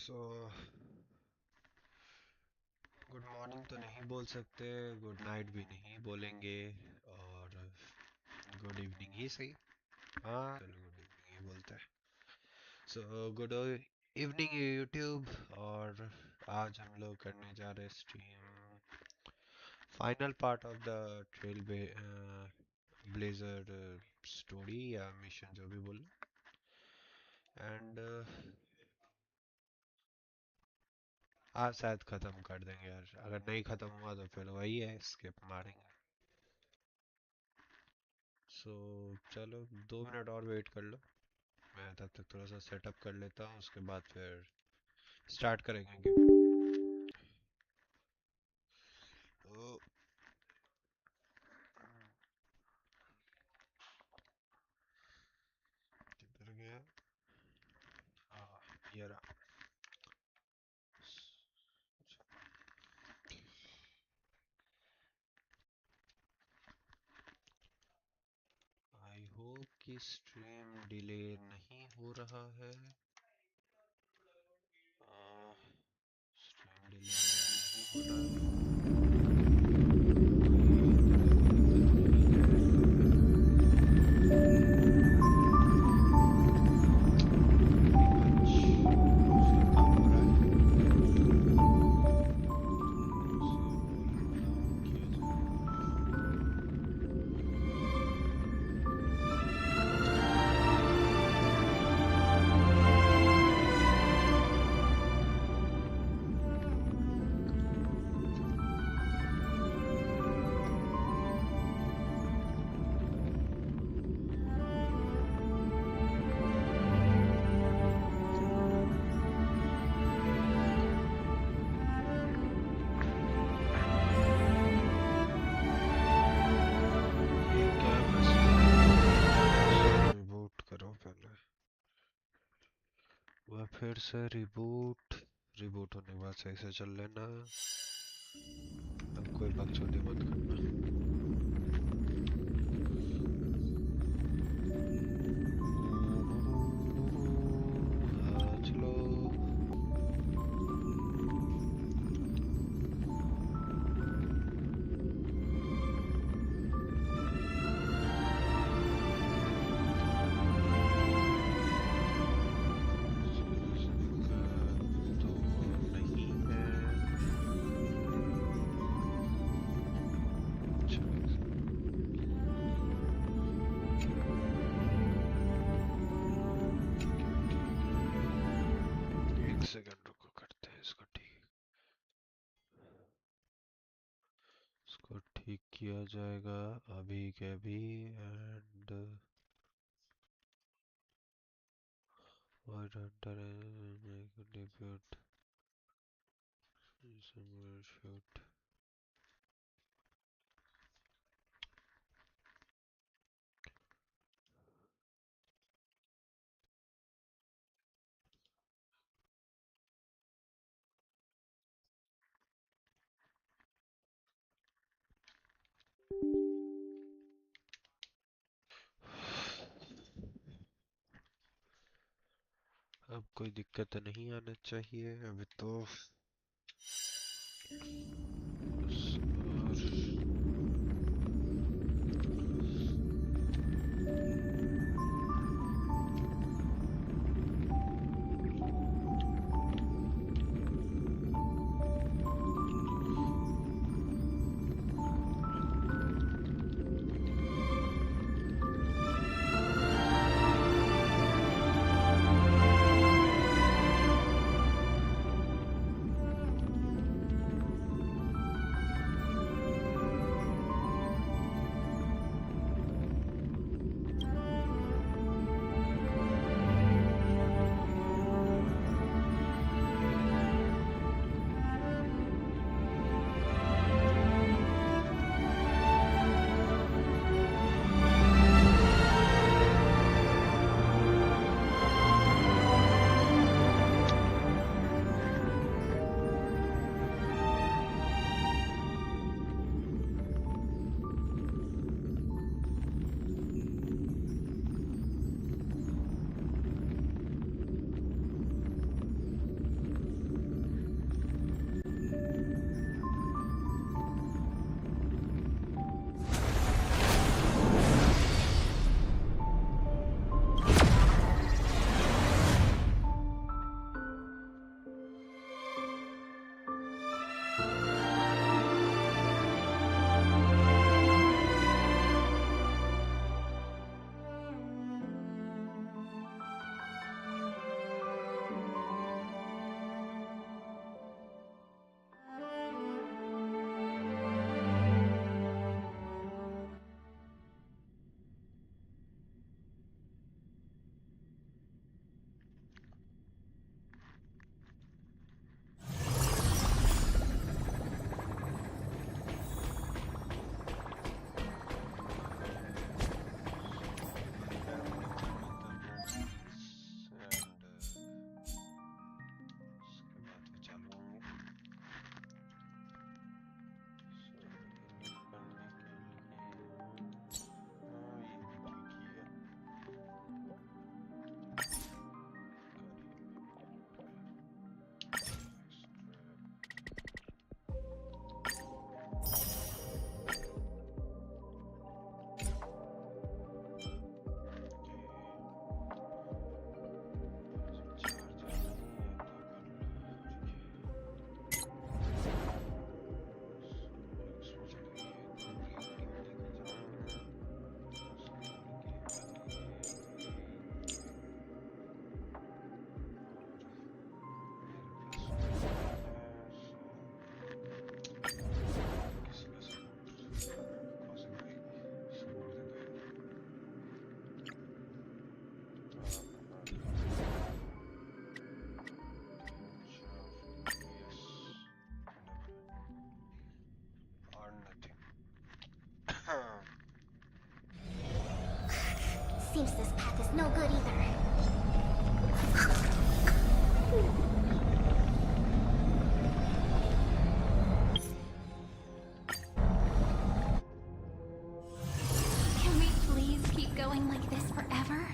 So good morning तो नहीं बोल सकते, गुड नाइट भी नहीं बोलेंगे, और गुड इवनिंग ही सही। हाँ चलो गुड इवनिंग ही बोलते हैं। So good evening YouTube. और आज हम लोग करने जा रहे stream final part of the trail blazer story या मिशन जो भी बोलो। एंड आज शायद ख़त्म कर देंगे यार, अगर नहीं ख़त्म हुआ तो फिर वही है, स्किप मारेंगे। चलो 2 मिनट और वेट कर लो, मैं तब तक थोड़ा सा सेटअप कर लेता हूँ, उसके बाद फिर स्टार्ट करेंगे गेम। तो किधर गया? हाँ ये रहा। आई होप कि स्ट्रीम डिले नहीं हो रहा है। स्ट्रीम डिले नहीं हो रहा है। वह फिर से रिबूट होने के बाद सही से चल लेना। अब कोई बकचोदी मत करना। हाँ चलो। सेकंड रुको, करते हैं इसको ठीक। इसको ठीक किया जाएगा अभी के अभी। And white Hunter debut shoot. अब कोई दिक्कत नहीं आना चाहिए अभी तो। और Seems this path is no good either. Can we please keep going like this forever?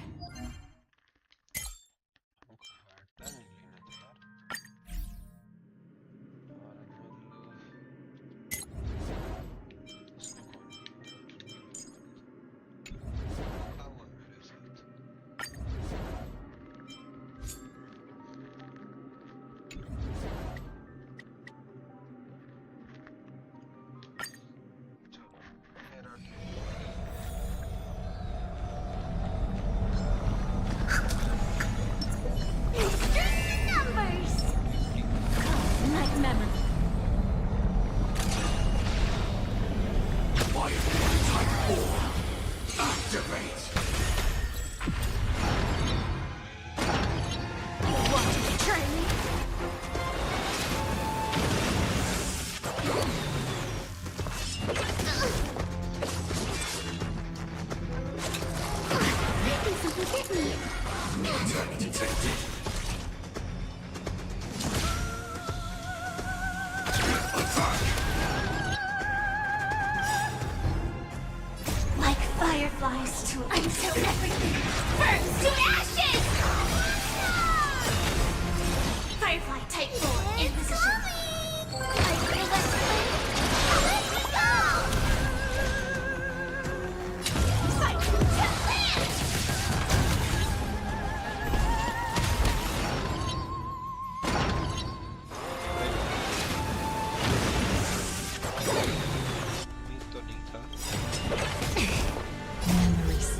Fireflies until everything burns to ashes! Firefly type 4 in position.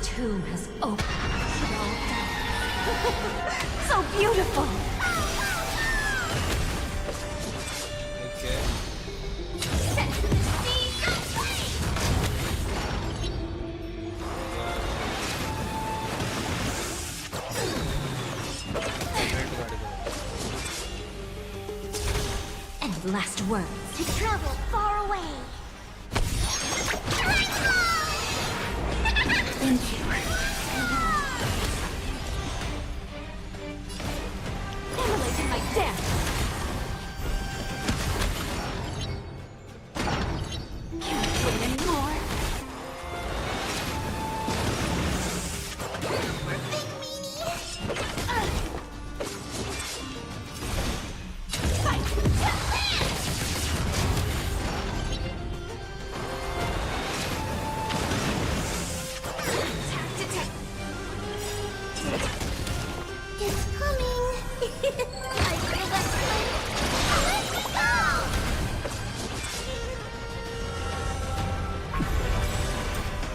Tomb has opened. So beautiful. Okay. And last words. To travel far away. Thank you. Emulating my death. Can't wait anymore.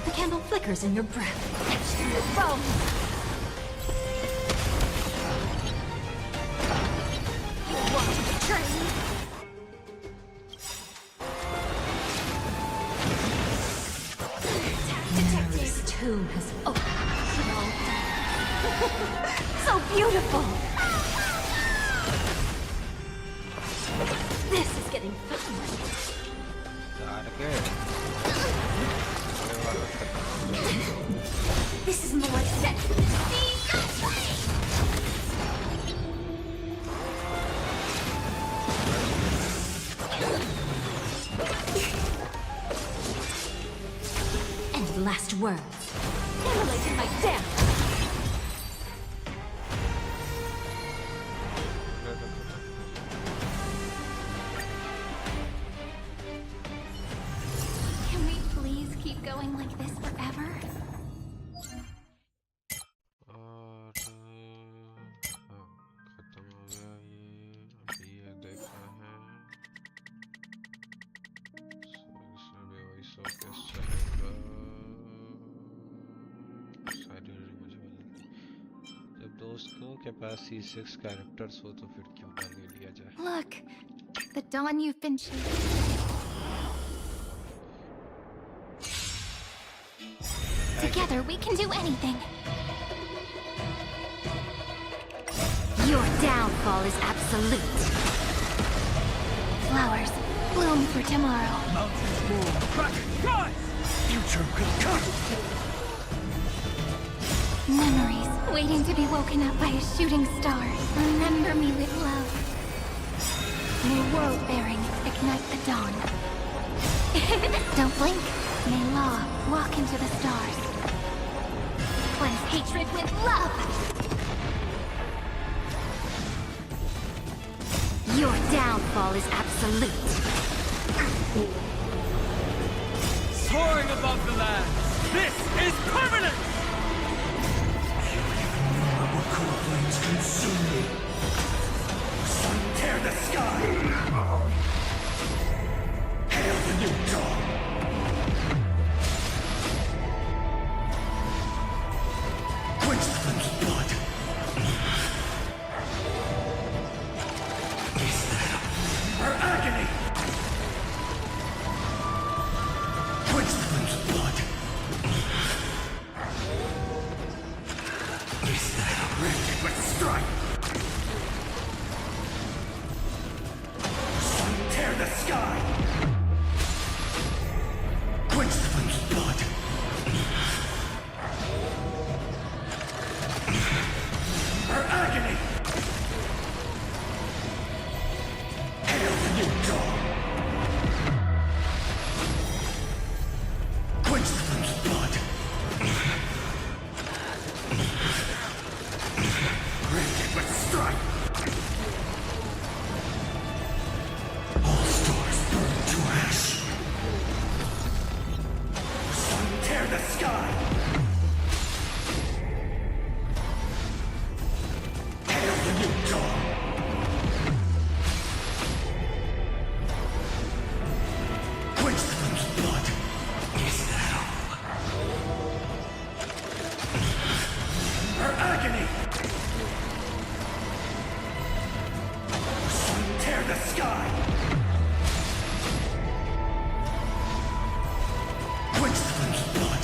The candle flickers in your breath, etched in your bones. You want to betray me? Mary's tomb has opened. So beautiful. This is getting fun. This is more set for the sea. And last words. Emulating my death. Can we please keep going like this forever? और खत्म हो गया ये अभी ये देखना है इसमें भी वही शोकेस चलेगा मुझे जब दोस्तों के पास C6 कैरेक्टर्स हो तो फिर क्यों ना ले लिया जाए Look, the dawn you've been chasing. Together we can do anything. Your downfall is absolute. Flowers bloom for tomorrow. Mountains move. Crack! Guys! Future could come! Memories waiting to be woken up by a shooting star. Remember me with love. May world bearings ignite the dawn. Don't blink. May law walk into the stars. Cleanse hatred with love. Your downfall is absolute. Soaring above the land, this is permanent! Our core flames consume me. Sun tear the sky! Hail the new dawn! Quench the flame's blood! Is that our agony? Quench the flame's blood! Is that a rend with strife? Sun tear the sky! Quench the flame's blood! Our agony! Hail the new dawn! Quench the flame's blood! Rended with strife! All stars burn to ash! Sun tear the sky! Hail the new dawn! Quench the flame's blood! Is that all? Our agony! Sun tear the sky! Quench the flame's blood!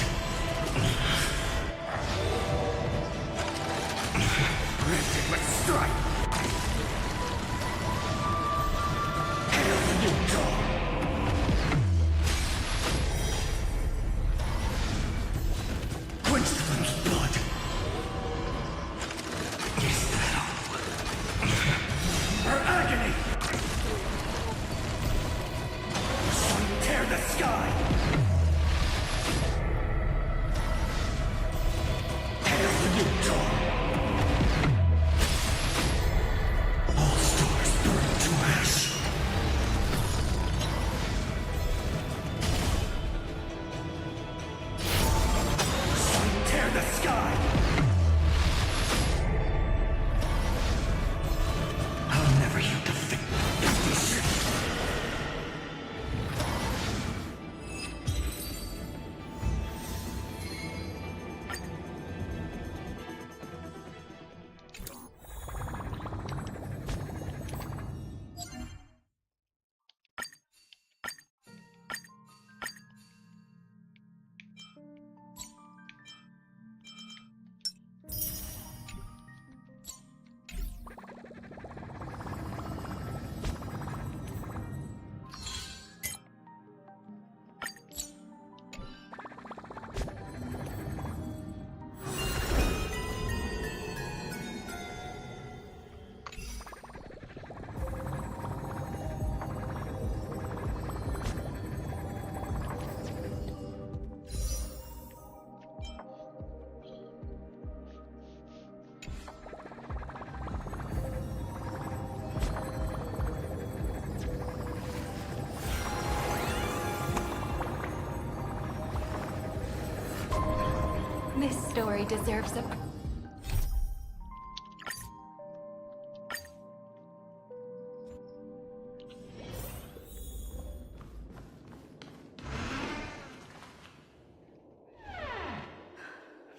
Rended with strife! Hail the new dawn! Quench the flame's blood! Is that all? Our agony! Sun tear the sky! Hail the new dawn! All stars burn to ash! Sun tear the sky! I'll never yield defeat. This story deserves a...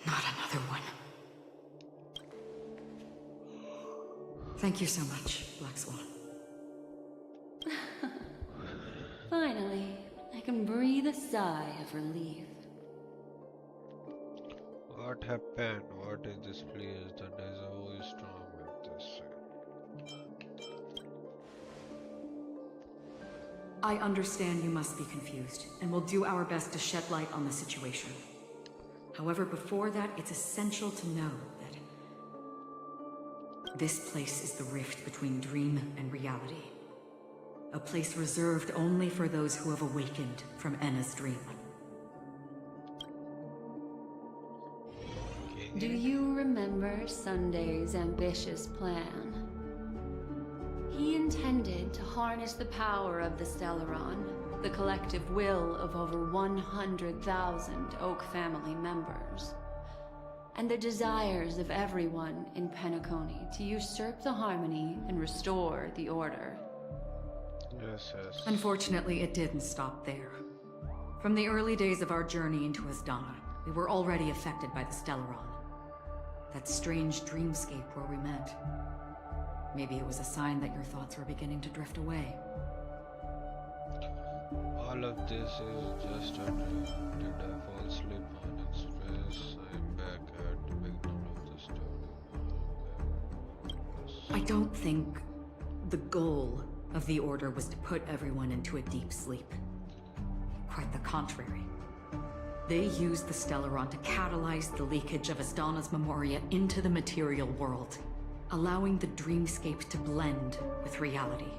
Not another one. Thank you so much, Black Swan. Finally, I can breathe a sigh of relief. What happened? What is this place? The 𝕸𝖎 is strong with this. I understand you must be confused, and will do our best to shed light on the situation. However, before that, it's essential to know that this place is the rift between dream and reality. A place reserved only for those who have awakened from Enna's dream. Do you remember Sunday's ambitious plan? He intended to harness the power of the Stelleron, the collective will of over 100,000 Oak family members, and the desires of everyone in Penacony to usurp the harmony and restore the order. Yes, yes. Unfortunately, it didn't stop there. From the early days of our journey into 𝕉𝖗, we were already affected by the Stelleron. That strange dreamscape where we met. Maybe it was a sign that your thoughts were beginning to drift away. All of this is just a dream. Did I fall asleep on express? I'm back at the beginning of the story. I don't think the goal of the Order was to put everyone into a deep sleep. Quite the contrary. They used the Stelleron to catalyze the leakage of Asdana's memoria into the material world, allowing the dreamscape to blend with reality.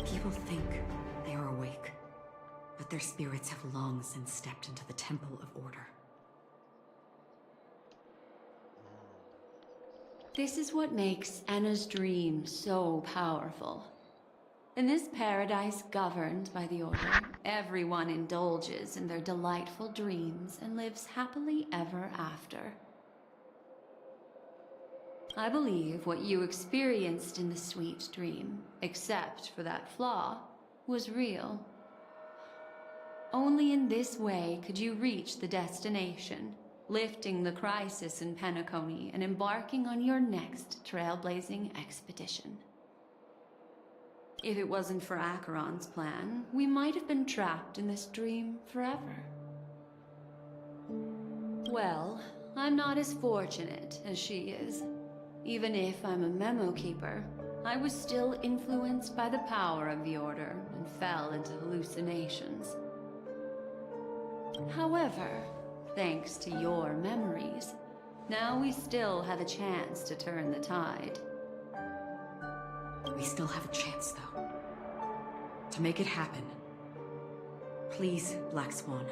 People think they are awake, but their spirits have long since stepped into the Temple of Order. This is what makes Enna's dream so powerful. In this paradise governed by the Order, everyone indulges in their delightful dreams and lives happily ever after. I believe what you experienced in the sweet dream, except for that flaw, was real. Only in this way could you reach the destination, lifting the crisis in Penacony and embarking on your next trailblazing expedition. If it wasn't for Acheron's plan, we might have been trapped in this dream forever. Well, I'm not as fortunate as she is. Even if I'm a memo keeper, I was still influenced by the power of the Order and fell into hallucinations. However, thanks to your memories, now we still have a chance to turn the tide. We still have a chance, though. To make it happen, please, Black Swan,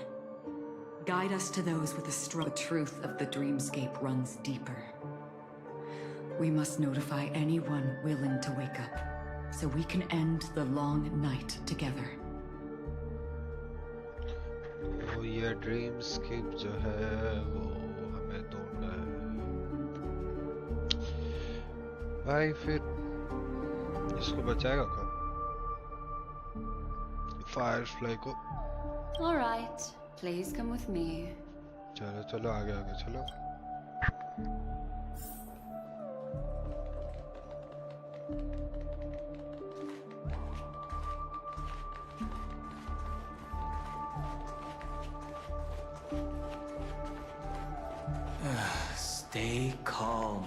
guide us to those with a strong... The truth of the dreamscape runs deeper. We must notify anyone willing to wake up, so we can end the long night together. Oh, ये dreamscape जो है वो हमें ढूंढना है भाई। फिर इसको बचाएगा कौन? Firefly को। All right, please come with me. चलो चलो आगे आगे चलो। Stay calm.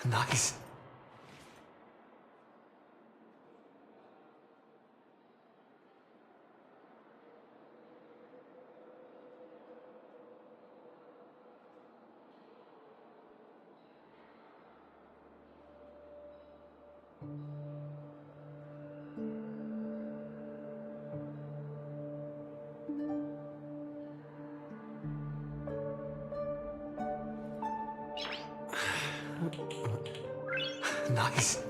Nice. Nice.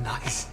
Nice.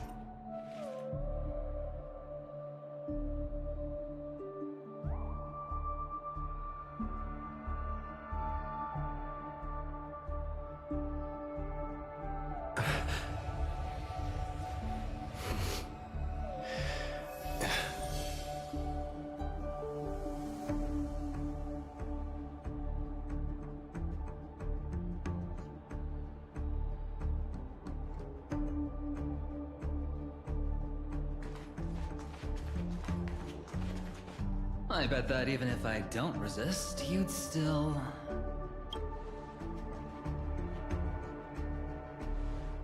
I bet that even if I don't resist, you'd still...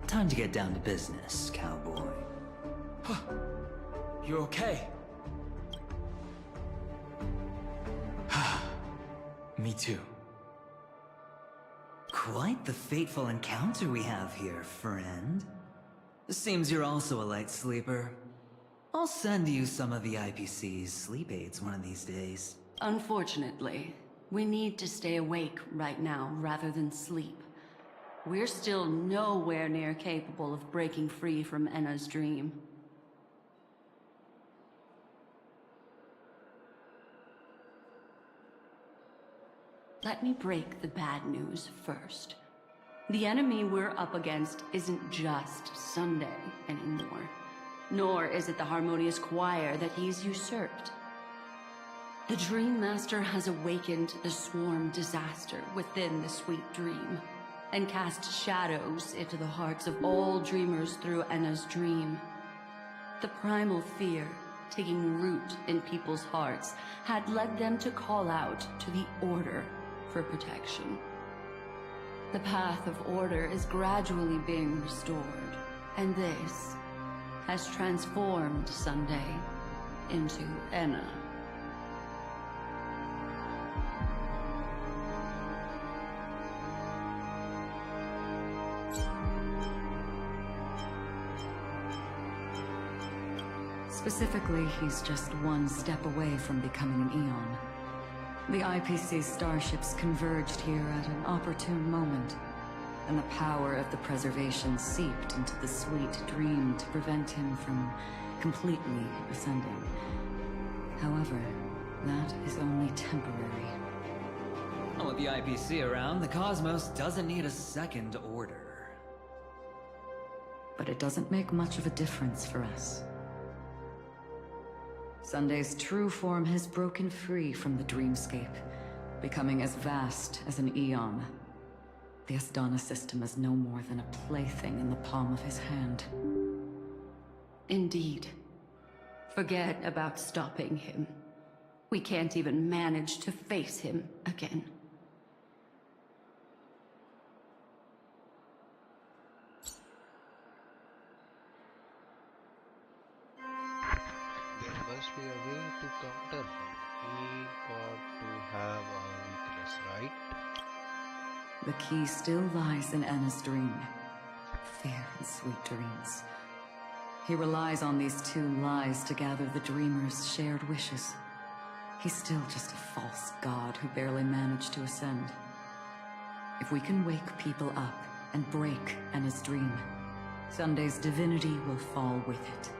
Time to get down to business, cowboy. You okay? Me too. Quite the fateful encounter we have here, friend. Seems you're also a light sleeper. I'll send you some of the IPC's sleep aids one of these days. Unfortunately, we need to stay awake right now rather than sleep. We're still nowhere near capable of breaking free from Enna's dream. Let me break the bad news first. The enemy we're up against isn't just Sunday anymore. Nor is it the harmonious choir that he's usurped. The Dream Master has awakened the swarm disaster within the sweet dream, and cast shadows into the hearts of all dreamers through Enna's dream. The primal fear taking root in people's hearts had led them to call out to the Order for protection. The path of order is gradually being restored, and this has transformed Sunday into Enna. Specifically, he's just one step away from becoming an Eon. The IPC starships converged here at an opportune moment, and the power of the preservation seeped into the sweet dream to prevent him from completely ascending. However, that is only temporary. With the IPC around, the cosmos doesn't need a second order. But it doesn't make much of a difference for us. Sunday's true form has broken free from the dreamscape, becoming as vast as an Eon. The Asdana system is no more than a plaything in the palm of his hand. Indeed. Forget about stopping him. We can't even manage to face him again. There must be a way to counter him. He got to have a weakness, right? The key still lies in Enna's dream. Fair and sweet dreams. He relies on these two lies to gather the dreamers' shared wishes. He's still just a false god who barely managed to ascend. If we can wake people up and break Enna's dream, Sunday's divinity will fall with it.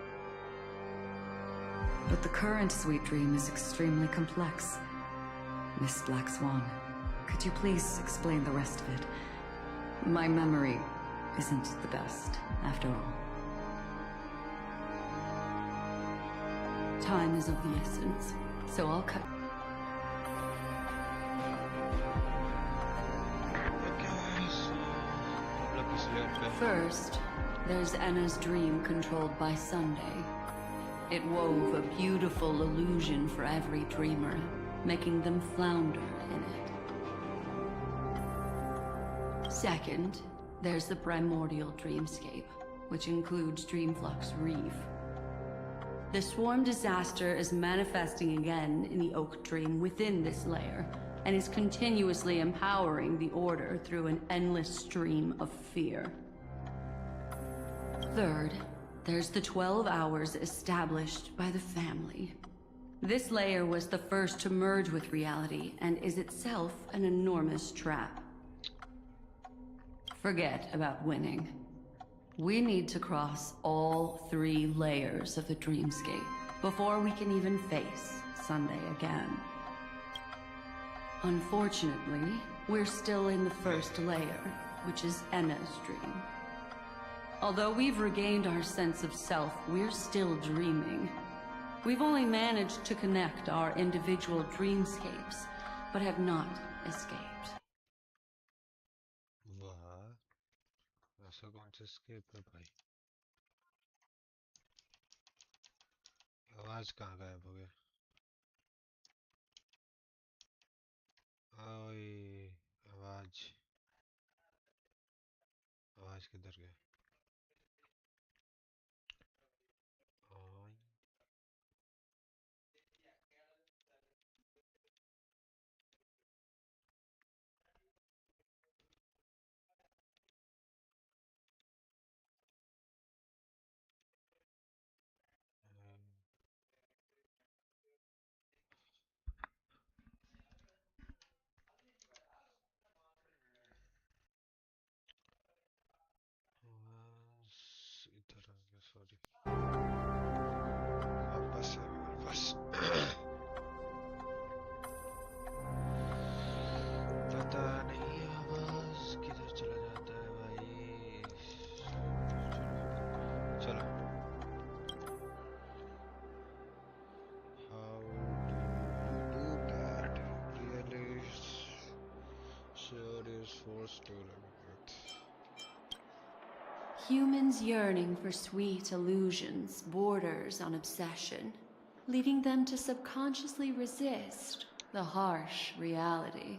But the current sweet dream is extremely complex. Miss Black Swan, could you please explain the rest of it? My memory isn't the best, after all. Time is of the essence, so I'll cut. First, there's Anna's dream controlled by Sunday. It wove a beautiful illusion for every dreamer, making them flounder in it. Second, there's the primordial dreamscape, which includes ℏ𝔬𝔫𝔨𝔞𝔦. The swarm disaster is manifesting again in the Oak Dream within this layer, and is continuously empowering the Order through an endless stream of fear. Third, there's the 12 hours established by the family. This layer was the first to merge with reality, and is itself an enormous trap. Forget about winning. We need to cross all 3 layers of the dreamscape before we can even face Sunday again. Unfortunately, we're still in the first layer, which is Enna's dream. Although we've regained our sense of self, we're still dreaming. We've only managed to connect our individual dreamscapes, but have not escaped. वाह, ऐसा कौन सा escape है भाई? आवाज कहाँ गायब हो गया? ओए, आवाज किधर गया? ओए, आवाज इधर आ गया, सॉरी। वापस आ गया मेरे पास। पता नहीं आवाज किधर चला जाता है भाई। चलो, how do you do that? Really serious force to limit with. Humans yearning for sweet illusions borders on obsession, leading them to subconsciously resist the harsh reality.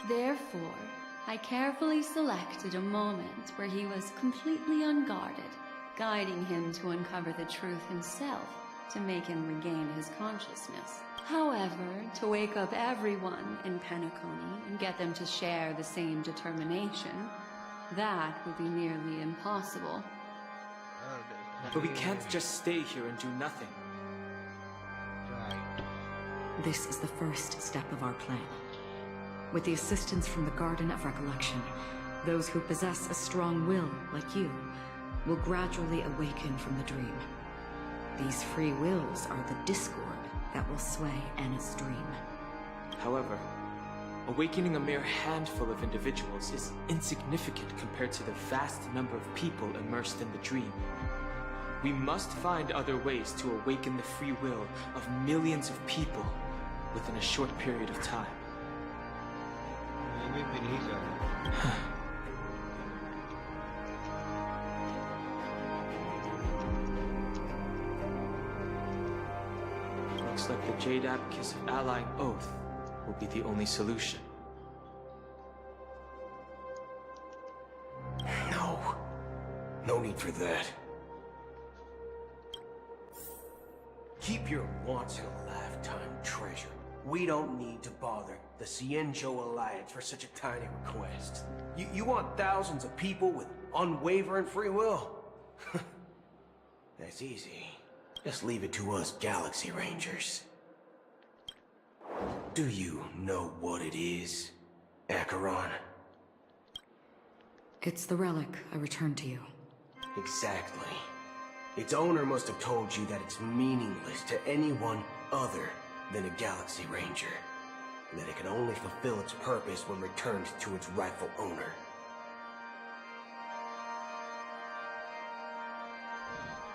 Therefore, I carefully selected a moment where he was completely unguarded, guiding him to uncover the truth himself to make him regain his consciousness. However, to wake up everyone in ℏ𝔬𝔫𝔨𝔞𝔦 and get them to share the same determination, that would be nearly impossible. But we can't just stay here and do nothing. Right. This is the first step of our plan. With the assistance from the Garden of Recollection, those who possess a strong will, like you, will gradually awaken from the dream. These free wills are the discord that will sway Anna's dream. However, awakening a mere handful of individuals is insignificant compared to the vast number of people immersed in the dream. We must find other ways to awaken the free will of millions of people within a short period of time. Maybe believe that. Looks like the 𝕿𝖚𝖎𝖎 will be the only solution. No need for that. Keep your once-in-a-lifetime treasure. We don't need to bother the №𝔱𝔞𝔯 Alliance for such a tiny request. You want thousands of people with unwavering free will? That's easy. Just leave it to us Galaxy Rangers. Do you know what it is, Acheron? It's the relic I returned to you. Exactly. Its owner must have told you that it's meaningless to anyone other than a Galaxy Ranger, and that it can only fulfill its purpose when returned to its rightful owner.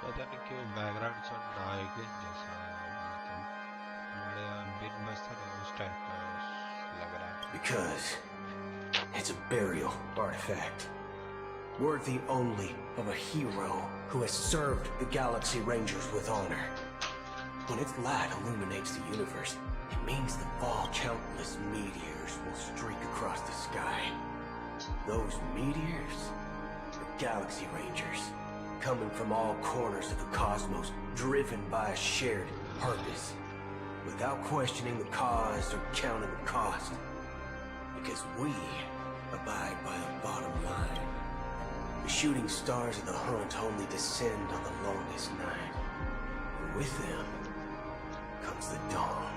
पता नहीं क्यों background sound नायक जैसा मतलब हमारे यहाँ बिन बस्तर उस type का लग रहा है। Because It's a burial artifact, worthy only of a hero who has served the Galaxy Rangers with honor. When its light illuminates the universe, it means the fall countless meteors will streak across the sky. Those meteors are Galaxy Rangers, coming from all corners of the cosmos, driven by a shared purpose, without questioning the cause or counting the cost. Because we abide by the bottom line. The shooting stars of the hunt only descend on the longest night. And with them comes the dawn.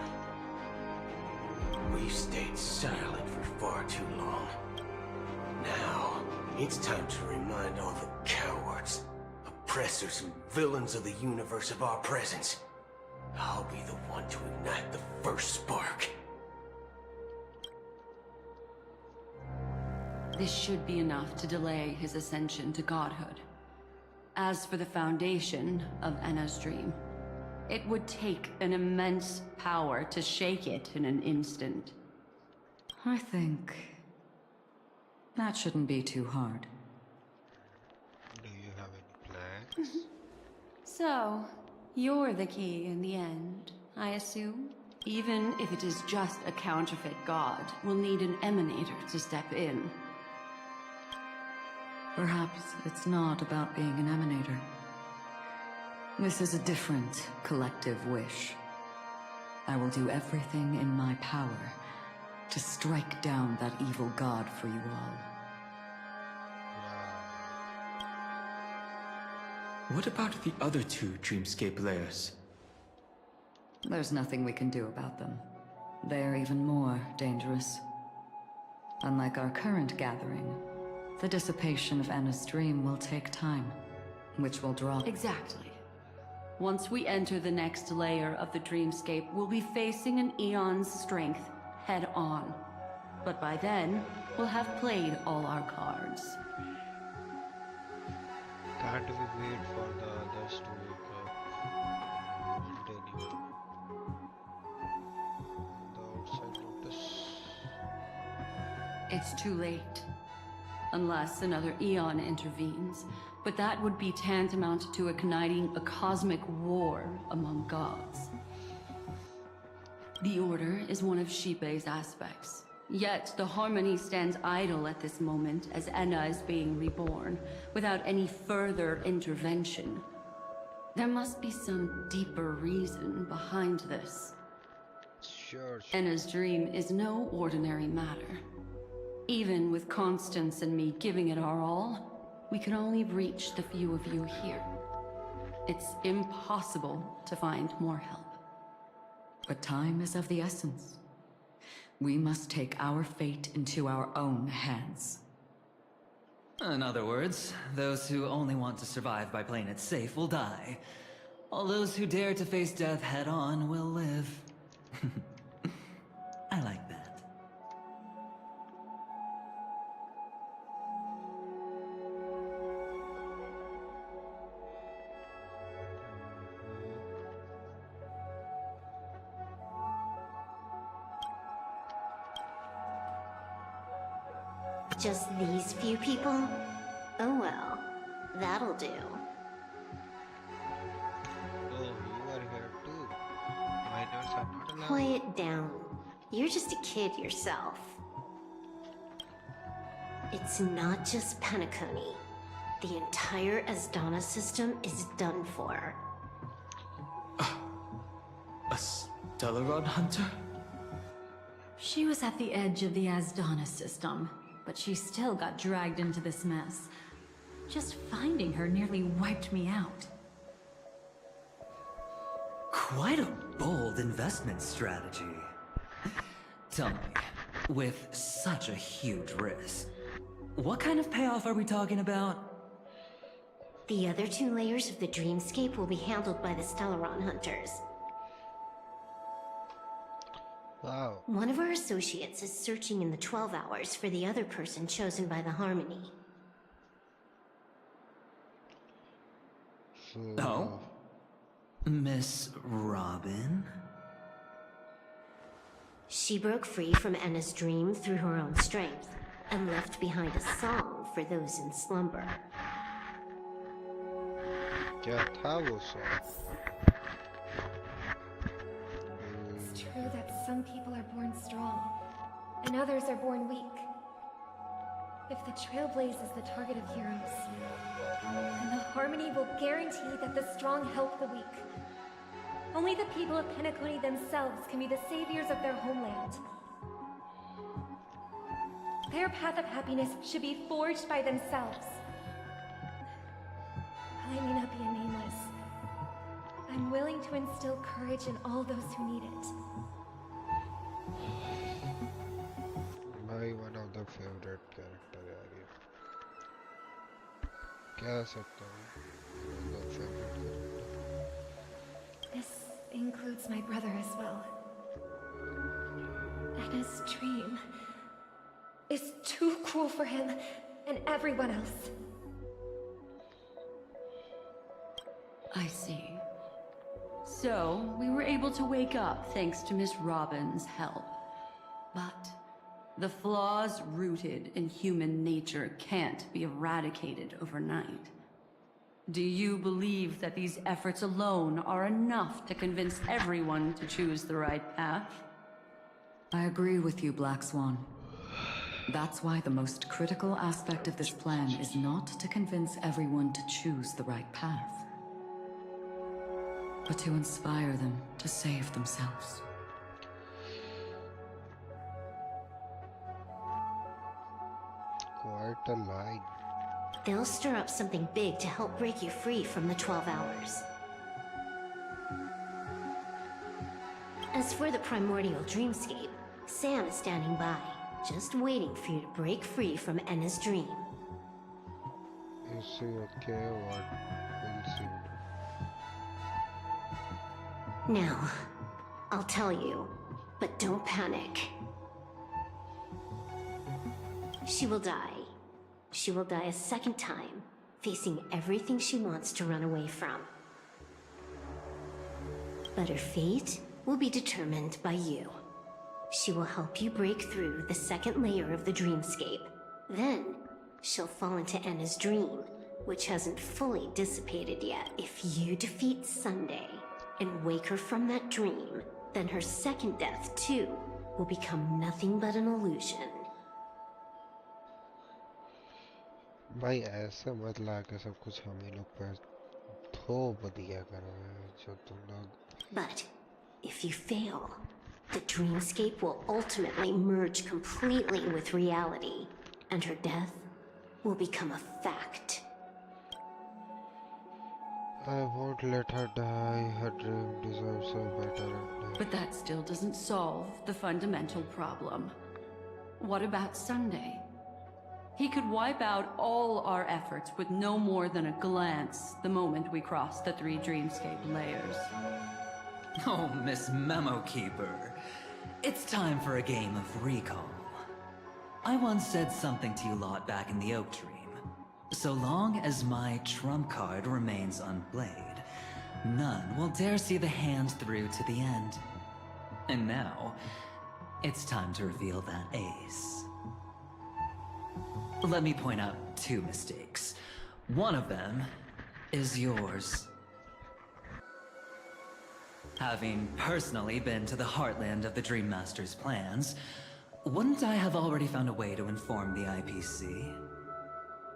We've stayed silent for far too long. Now, it's time to remind all the cowards, oppressors, and villains of the universe of our presence. I'll be the one to ignite the first spark. This should be enough to delay his ascension to godhood. As for the foundation of Enna's dream, it would take an immense power to shake it in an instant. I think that shouldn't be too hard. Do you have any plans? So, you're the key in the end, I assume? Even if it is just a counterfeit god, we'll need an emanator to step in. Perhaps it's not about being an emanator. This is a different collective wish. I will do everything in my power to strike down that evil god for you all. What about the other two dreamscape layers? There's nothing we can do about them. They're even more dangerous. Unlike our current gathering, the dissipation of Enna's dream will take time, which will draw... Exactly. Once we enter the next layer of the dreamscape, we'll be facing an eon's strength head on. But by then, we'll have played all our cards. Can't we wait for the others to wake up? Won't anyone the outside notice? It's too late. Unless another eon intervenes. But that would be tantamount to igniting a cosmic war among gods. The Order is one of 𝕬𝖎's aspects. Yet the Harmony stands idle at this moment as Enna is being reborn, without any further intervention. There must be some deeper reason behind this. Sure. Enna's dream is no ordinary matter. Even with Constance and me giving it our all, we can only reach the few of you here. It's impossible to find more help. But time is of the essence. We must take our fate into our own hands. In other words, those who only want to survive by playing it safe will die. All those who dare to face death head-on will live. I like that. Just these few people? Oh well, that'll do. Oh, you are here too. Minors are not allowed. Quiet down. You're just a kid yourself. It's not just 𝕷𝖏𝑘𝖏𝖏. The entire Asdana system is done for. A Stellarod hunter? She was at the edge of the Asdana system, but she still got dragged into this mess. Just finding her nearly wiped me out. Quite a bold investment strategy. Tell me, with such a huge risk, what kind of payoff are we talking about? The other two layers of the dreamscape will be handled by the Stellaron hunters. Wow. One of our associates is searching in the 12 hours for the other person chosen by the Harmony. So, Oh? Miss Robin? She broke free from Enna's dream through her own strength. and left behind a song for those in slumber. क्या था वो song? It's true that some people are born strong, and others are born weak. If the Trailblaze is the target of heroes, then the Harmony will guarantee that the strong help the weak. Only the people of 𝔞𝔬𝔫 themselves can be the saviors of their homeland. Their path of happiness should be forged by themselves. I may not be a nameless. I'm willing to instill courage in all those who need it. भाई one of the favorite character यार ये क्या सकता हूँ one of the favorite character. This includes my brother as well. And his dream is too cruel for him and everyone else. I see. So, we were able to wake up thanks to Miss Robin's help. But the flaws rooted in human nature can't be eradicated overnight. Do you believe that these efforts alone are enough to convince everyone to choose the right path? I agree with you, Black Swan. That's why the most critical aspect of this plan is not to convince everyone to choose the right path, but to inspire them to save themselves. Quite a line. They'll stir up something big to help break you free from the 12 hours. As for the primordial dreamscape, Sam is standing by, just waiting for you to break free from Enna's dream. Is she okay or will she? Now, I'll tell you, but don't panic. She will die. She will die a second time, facing everything she wants to run away from. But her fate will be determined by you. She will help you break through the second layer of the dreamscape. Then, she'll fall into Enna's dream, which hasn't fully dissipated yet. If you defeat Sunday and wake her from that dream, then her second death, too, will become nothing but an illusion. भाई ऐसा मत ला के सब कुछ हम ही लोग पर थोप दिया करो जो तुम लोग. But if you fail, the dreamscape will ultimately merge completely with reality, and her death will become a fact. I won't let her die. Her dream deserves a better ending. But that still doesn't solve the fundamental problem. What about Sunday? He could wipe out all our efforts with no more than a glance the moment we cross the 3 dreamscape layers. Oh, Miss Memo Keeper. It's time for a game of recall. I once said something to you lot back in the Oak Dream. So long as my trump card remains unplayed, none will dare see the hand through to the end. And now, it's time to reveal that ace. Let me point out 2 mistakes. One of them is yours. Having personally been to the heartland of the Dream Master's plans, wouldn't I have already found a way to inform the IPC?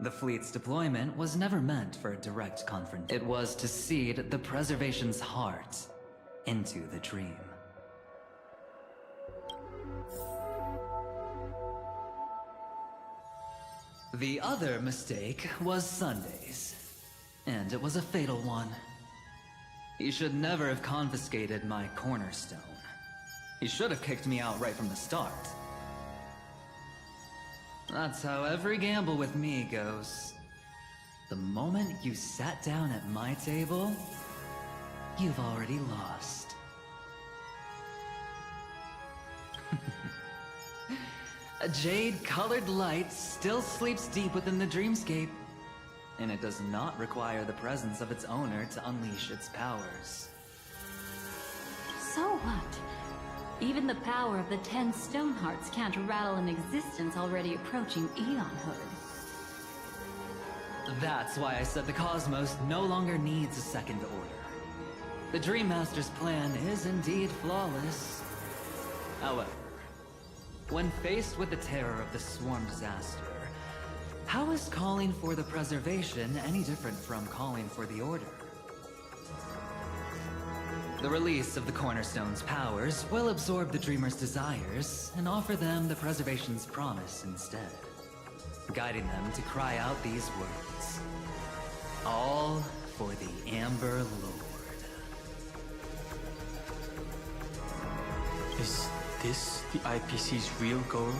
The fleet's deployment was never meant for a direct confrontation. It was to seed the Preservation's heart into the dream. The other mistake was Sunday's, and it was a fatal one. He should never have confiscated my cornerstone. He should have kicked me out right from the start. That's how every gamble with me goes. The moment you sat down at my table, you've already lost. A jade-colored light still sleeps deep within the dreamscape, and it does not require the presence of its owner to unleash its powers. So what? Even the power of the 10 stone hearts can't rattle an existence already approaching eonhood. That's why I said the cosmos no longer needs a second order. The Dream Master's plan is indeed flawless. However, when faced with the terror of the swarm disaster, how is calling for the preservation any different from calling for the order? The release of the Cornerstone's powers will absorb the Dreamer's desires and offer them the preservation's promise instead, guiding them to cry out these words. All for the Amber Lord. Is this the IPC's real goal?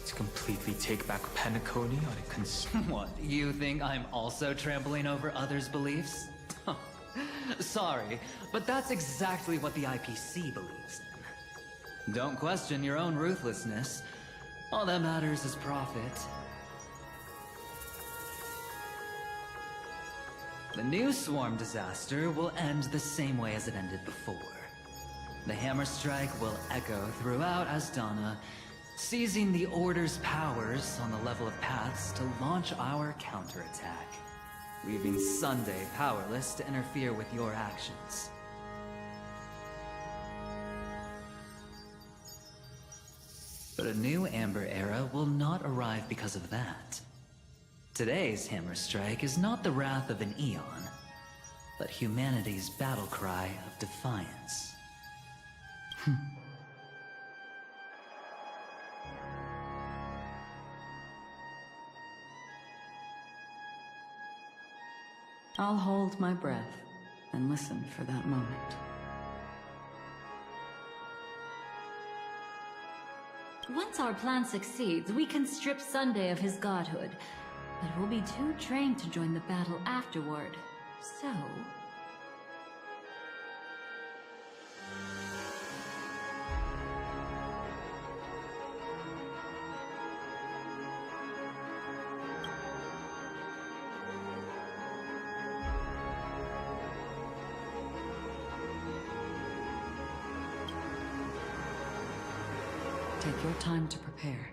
To completely take back Penacony on a What, you think I'm also trampling over others' beliefs? Sorry, but that's exactly what the IPC believes in. Don't question your own ruthlessness. All that matters is profit. The new swarm disaster will end the same way as it ended before. The hammer strike will echo throughout 𝕉𝖗, seizing the Order's powers on the level of paths to launch our counterattack, leaving Sunday powerless to interfere with your actions. But a new Amber Era will not arrive because of that. Today's hammer strike is not the wrath of an eon, but humanity's battle cry of defiance. I'll hold my breath and listen for that moment. Once our plan succeeds, we can strip Sunday of his godhood, but we'll be too trained to join the battle afterward. So... Take your time to prepare.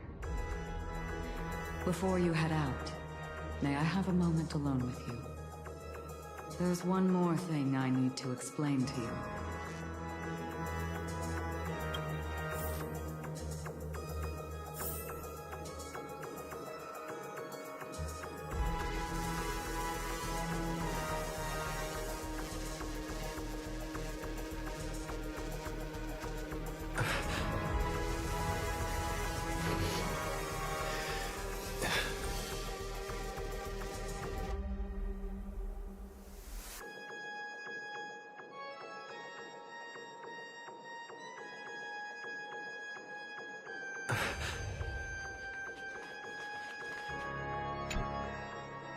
Before you head out, may I have a moment alone with you? There's one more thing I need to explain to you.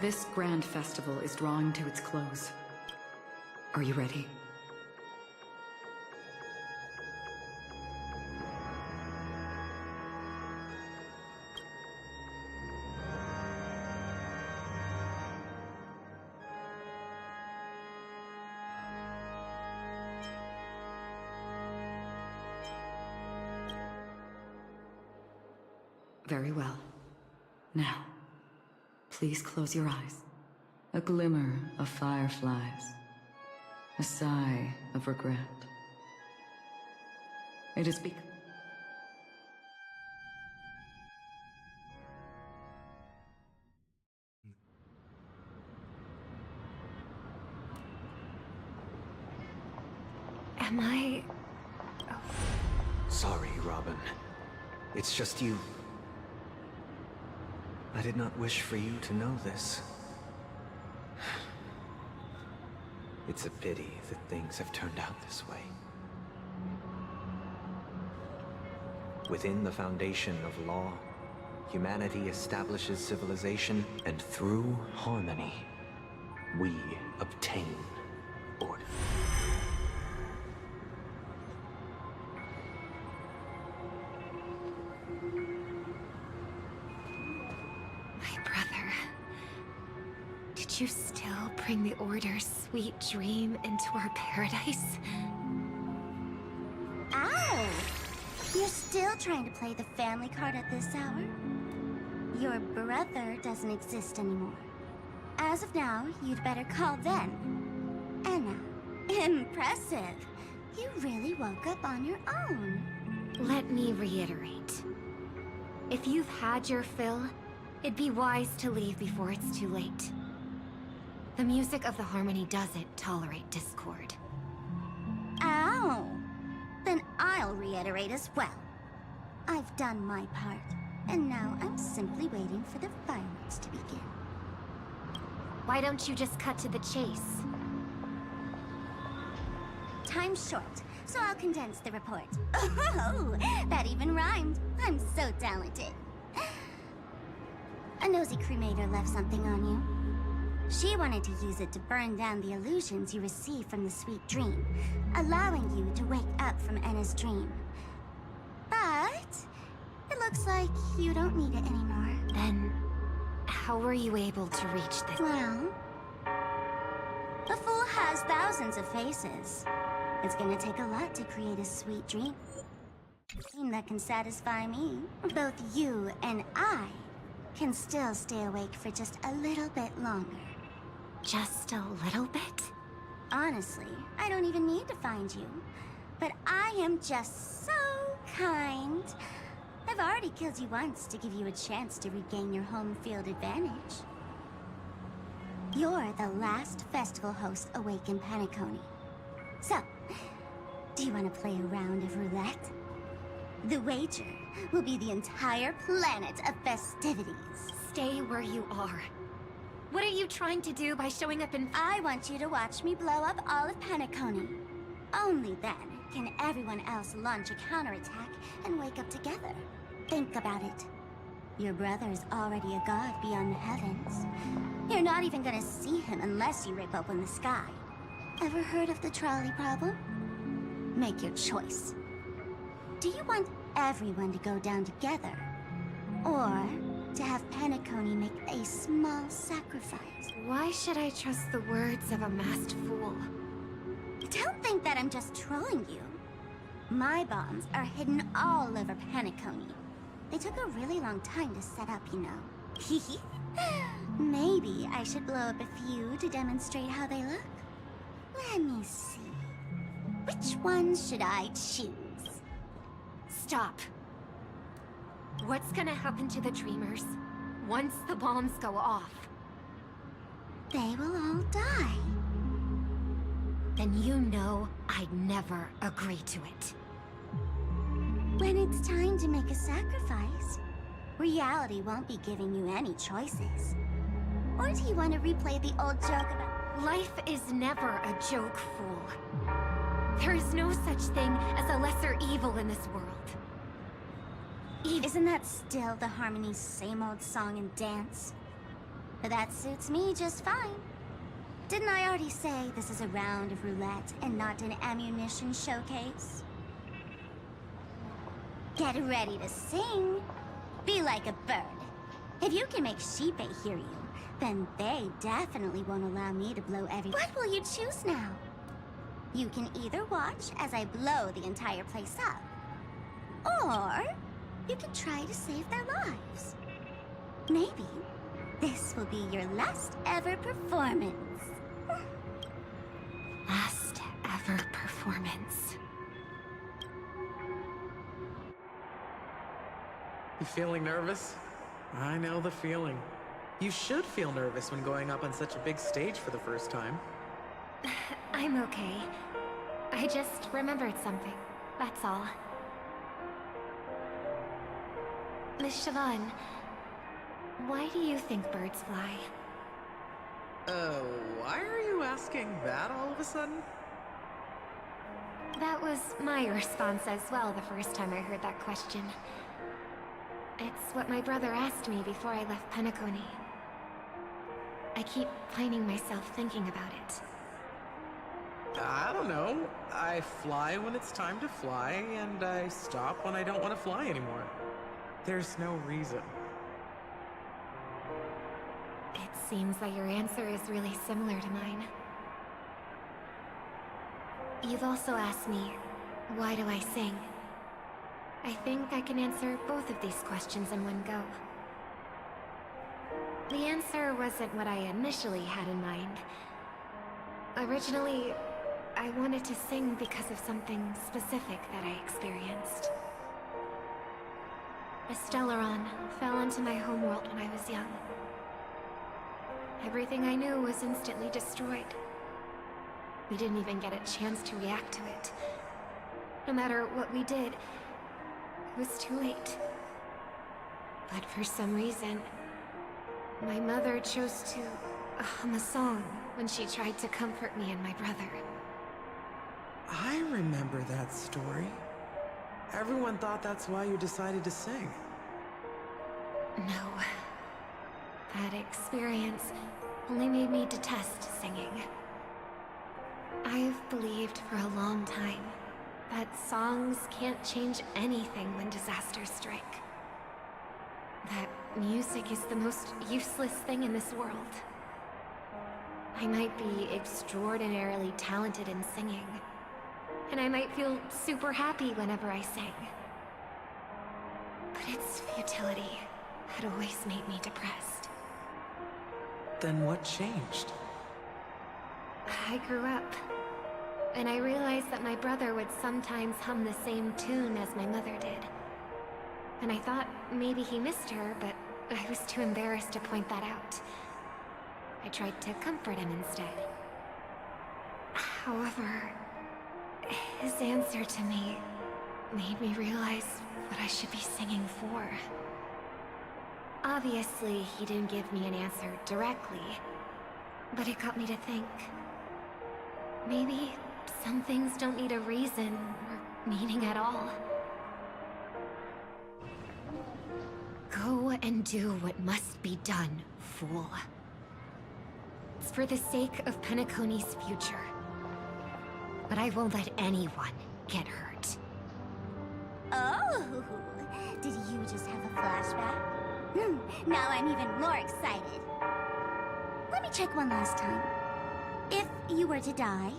This grand festival is drawing to its close. Are you ready? Very well. Now, please close your eyes. A glimmer of fireflies. A sigh of regret. It is because... Am I... Sorry, Robin. It's just you. I did not wish for you to know this. It's a pity that things have turned out this way. Within the foundation of law, humanity establishes civilization, and through harmony, we obtain order. You still bring the Order's sweet dream into our paradise? Ow! Still trying to play the family card at this hour? Your brother doesn't exist anymore. As of now, you'd better call them. Anna. Impressive. You really woke up on your own. Let me reiterate. If you've had your fill, it'd be wise to leave before it's too late. The music of the harmony doesn't tolerate discord. Ow! Then I'll reiterate as well. I've done my part, and now I'm simply waiting for the fireworks to begin. Why don't you just cut to the chase? Time's short, so I'll condense the report. Oh, that even rhymed. I'm so talented. A nosy cremator left something on you. She wanted to use it to burn down the illusions you received from the sweet dream, allowing you to wake up from Enna's dream. But it looks like you don't need it anymore. Then, how were you able to reach this? Well, the fool has thousands of faces. It's gonna take a lot to create a sweet dream that can satisfy me. Both you and I can still stay awake for just a little bit longer. Just a little bit? Honestly, I don't even need to find you. But I am just so kind. I've already killed you once to give you a chance to regain your home field advantage. You're the last festival host awake in ℜ𝔬𝔫𝔨. So, do you want to play a round of roulette? The wager will be the entire planet of festivities. Stay where you are. What are you trying to do by showing up in... I want you to watch me blow up all of ℜ𝔬𝔬𝔨. Only then can everyone else launch a counterattack and wake up together. Think about it. Your brother's already a god beyond the heavens. You're not even gonna see him unless you rip open the sky. Ever heard of the trolley problem? Make your choice. Do you want everyone to go down together? Or to have ℜ𝔬𝔬𝔨 make a small sacrifice? Why should I trust the words of a masked fool? Don't think that I'm just trolling you. My bombs are hidden all over ℜ𝔬𝔬𝔨. They took a really long time to set up, you know. Maybe I should blow up a few to demonstrate how they look? Let me see. Which ones should I choose? Stop. What's gonna happen to the dreamers once the bombs go off? They will all die. Then you know I'd never agree to it. When it's time to make a sacrifice, reality won't be giving you any choices. Or do you want to replay the old joke about... Life is never a joke, fool. There is no such thing as a lesser evil in this world. Isn't that still the Harmony's same old song and dance? But that suits me just fine. Didn't I already say this is a round of roulette and not an ammunition showcase? Get ready to sing. Be like a bird. If you can make Xipe hear you, then they definitely won't allow me to blow every... What will you choose now? You can either watch as I blow the entire place up, or you can try to save their lives. Maybe this will be your last ever performance. Last ever performance. You feeling nervous? I know the feeling. You should feel nervous when going up on such a big stage for the first time. I'm okay. I just remembered something. That's all. Miss Siobhan, why do you think birds fly? Why are you asking that all of a sudden? That was my response as well the first time I heard that question. It's what my brother asked me before I left ℜ𝔬𝔬𝔨. I keep finding myself thinking about it. I don't know. I fly when it's time to fly, and I stop when I don't want to fly anymore. There's no reason. It seems that your answer is really similar to mine. You've also asked me, why do I sing? I think I can answer both of these questions in one go. The answer wasn't what I initially had in mind. Originally, I wanted to sing because of something specific that I experienced. A ∕ fell into my homeworld when I was young. Everything I knew was instantly destroyed. We didn't even get a chance to react to it. No matter what we did, it was too late. But for some reason, my mother chose to hum a song when she tried to comfort me and my brother. I remember that story. Everyone thought that's why you decided to sing. No. That experience only made me detest singing. I've believed for a long time that songs can't change anything when disasters strike. That music is the most useless thing in this world. I might be extraordinarily talented in singing, and I might feel super happy whenever I sing. But its futility had always made me depressed. Then what changed? I grew up, and I realized that my brother would sometimes hum the same tune as my mother did. And I thought maybe he missed her, but I was too embarrassed to point that out. I tried to comfort him instead. However, his answer to me made me realize what I should be singing for. Obviously, he didn't give me an answer directly, but it got me to think. Maybe some things don't need a reason or meaning at all. Go and do what must be done, fool. It's for the sake of Penacony's future. But I won't let anyone get hurt. Oh, did you just have a flashback? Now I'm even more excited. Let me check one last time. If you were to die,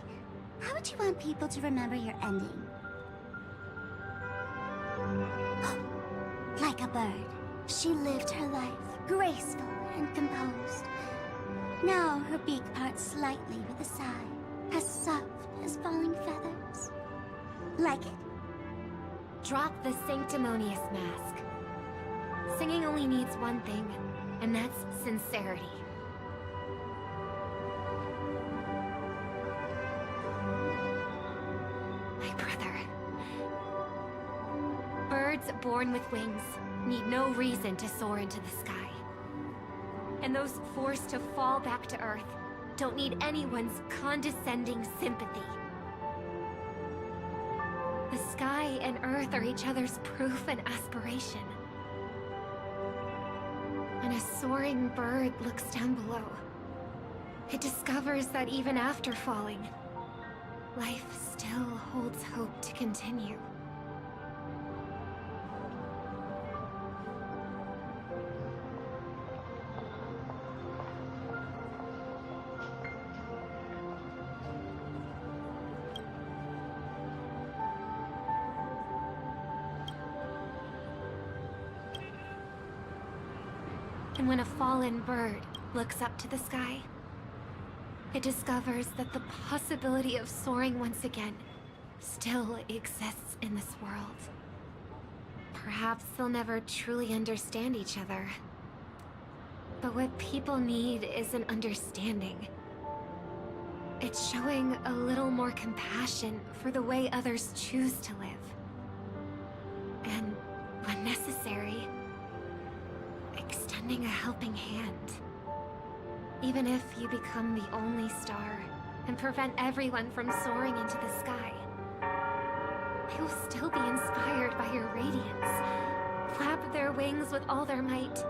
how would you want people to remember your ending? Like a bird, she lived her life, graceful and composed. Now her beak parts slightly with a sigh, as soft as falling feathers. Like it? Drop the sanctimonious mask. Singing only needs one thing, and that's sincerity. My brother. Birds born with wings need no reason to soar into the sky. And those forced to fall back to Earth don't need anyone's condescending sympathy. The sky and Earth are each other's proof and aspiration. When a soaring bird looks down below, it discovers that even after falling, life still holds hope to continue. And when a fallen bird looks up to the sky, it discovers that the possibility of soaring once again still exists in this world. Perhaps they'll never truly understand each other. But what people need is an understanding. It's showing a little more compassion for the way others choose to live. And when necessary, extending a helping hand. Even if you become the only star and prevent everyone from soaring into the sky, they will still be inspired by your radiance, flap their wings with all their might,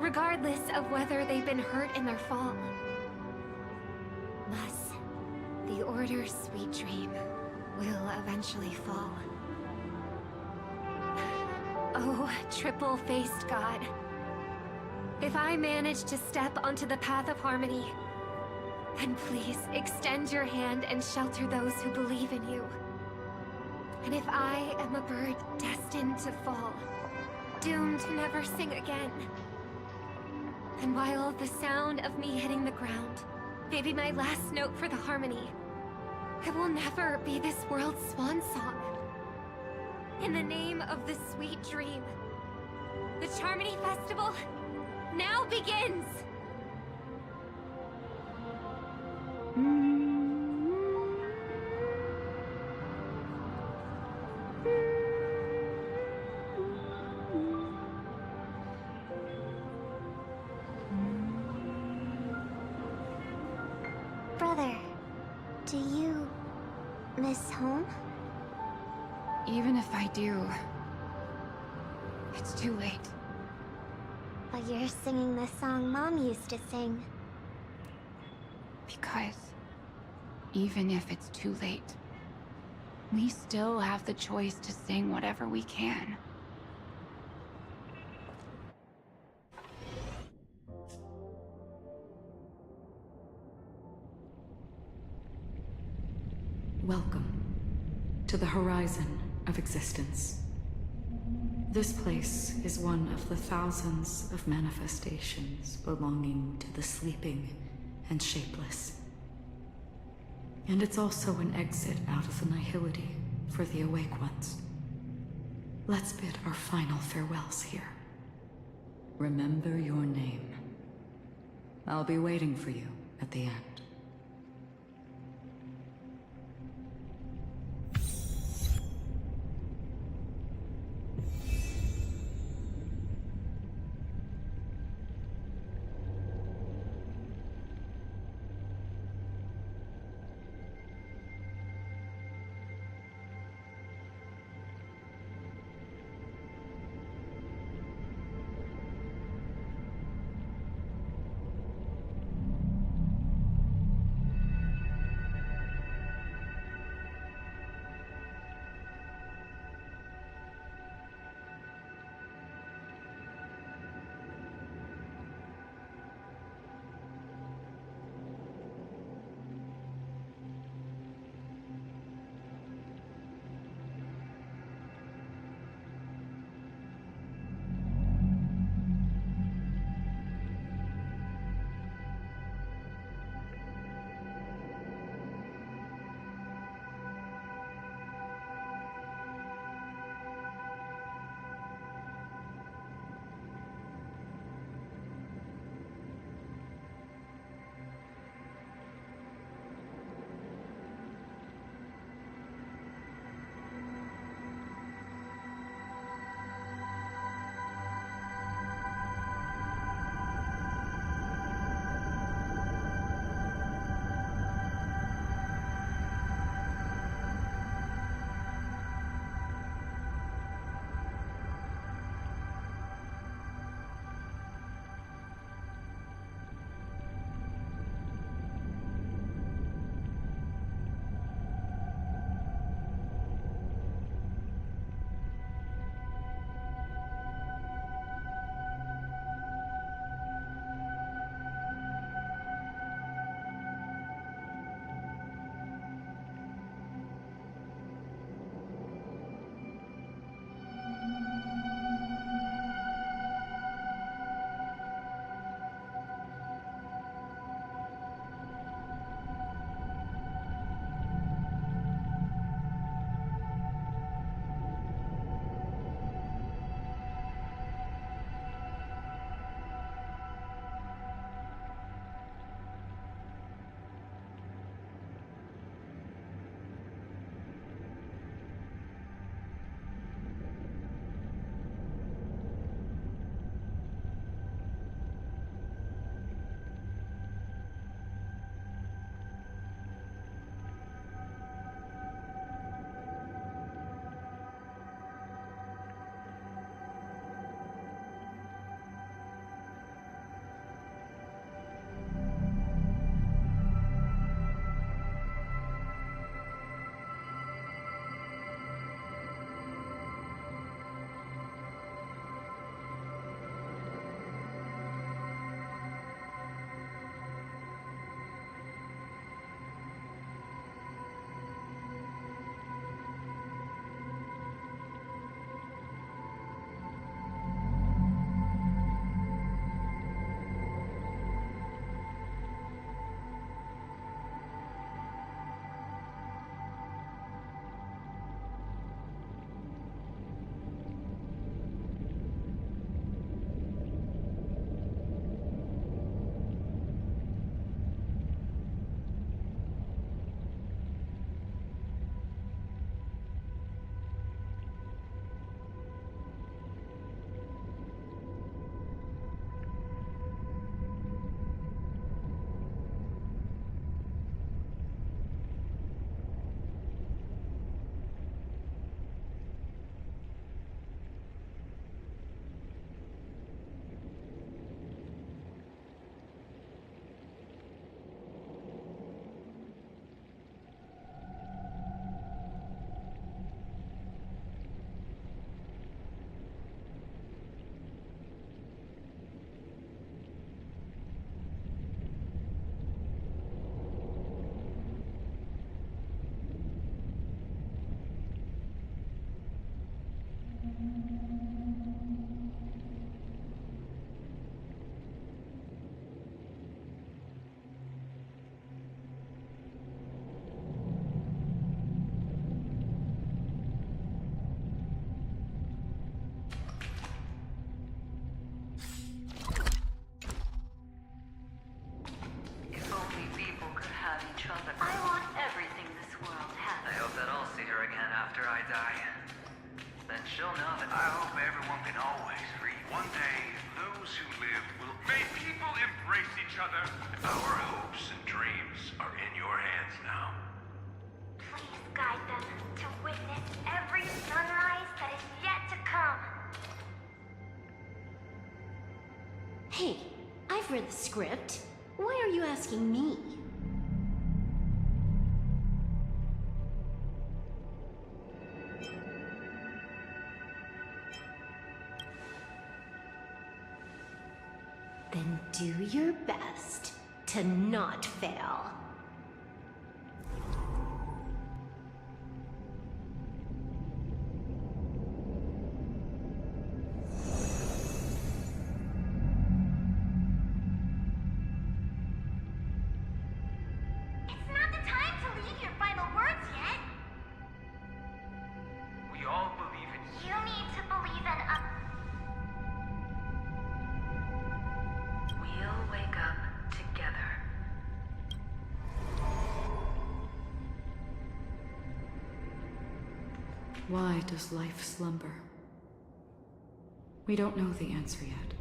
regardless of whether they've been hurt in their fall. Thus, the Order's sweet dream will eventually fall. Oh, triple-faced god. If I manage to step onto the path of harmony, then please extend your hand and shelter those who believe in you. And if I am a bird destined to fall, doomed to never sing again, and while the sound of me hitting the ground may be my last note for the harmony, it will never be this world's swan song. In the name of the sweet dream, the Charmony Festival now begins! Brother, do you miss home? Even if I do, it's too late. But you're singing the song Mom used to sing. Because even if it's too late, we still have the choice to sing whatever we can. Welcome to the horizon of existence. This place is one of the thousands of manifestations belonging to the sleeping and shapeless. And it's also an exit out of the 𝕷𝖆𝖎 for the awake ones. Let's bid our final farewells here. Remember your name. I'll be waiting for you at the end. those who live will... May people embrace each other. Our hopes and dreams are in your hands now. Please guide them to witness every sunrise that is yet to come. Hey, I've read the script. Why are you asking me? Then do your best to not fail. It's not the time to leave your final words yet. We all believe in you. You need to believe in us. We'll wake up together. Why does life slumber? We don't know the answer yet.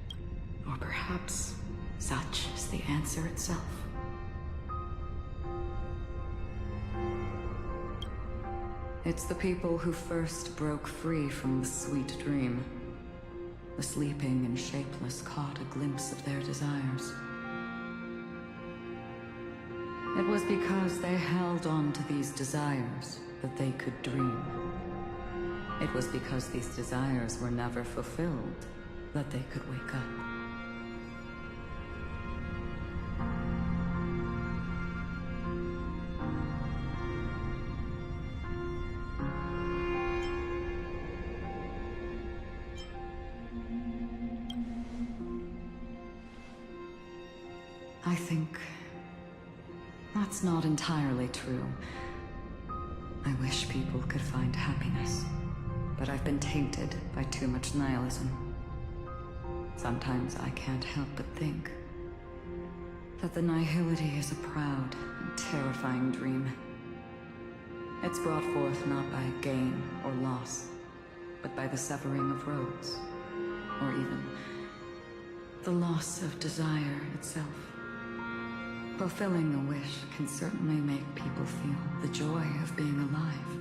Or perhaps such is the answer itself. It's the people who first broke free from the sweet dream. The sleeping and shapeless caught a glimpse of their desires. It was because they held on to these desires that they could dream. It was because these desires were never fulfilled that they could wake up. I think that's not entirely true. I wish people could find happiness, but I've been tainted by too much nihilism. Sometimes I can't help but think that the 𝕍𝔏𝐻𝐼ty is a proud and terrifying dream. It's brought forth not by gain or loss, but by the severing of roads, or even the loss of desire itself. Fulfilling a wish can certainly make people feel the joy of being alive.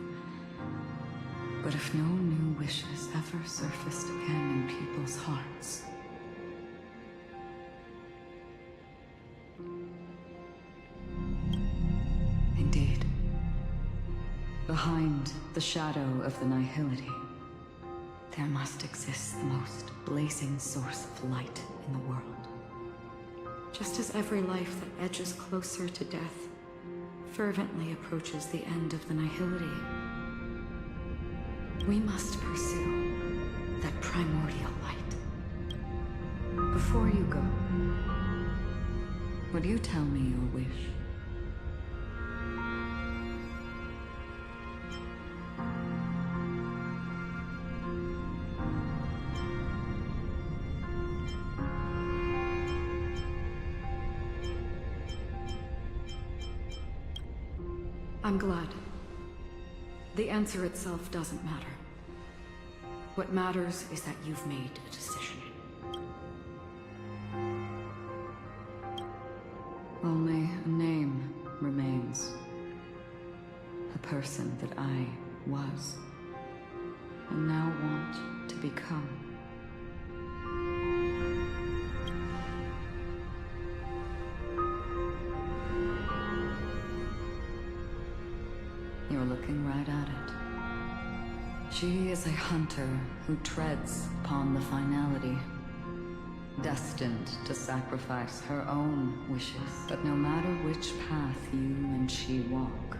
But if no new wishes ever surfaced again in people's hearts... Indeed, behind the shadow of the 𝕍𝔏𝐻𝐼ty, there must exist the most blazing source of light in the world. Just as every life that edges closer to death fervently approaches the end of the 𝕍𝔏𝐼ty, we must pursue that primordial light. Before you go, would you tell me your wish? I'm glad. The answer itself doesn't matter. What matters is that you've made a decision. Only a name remains. A person that I was, and now want to become. You're looking right at it. She is a hunter who treads upon the finality, destined to sacrifice her own wishes. But no matter which path you and she walk,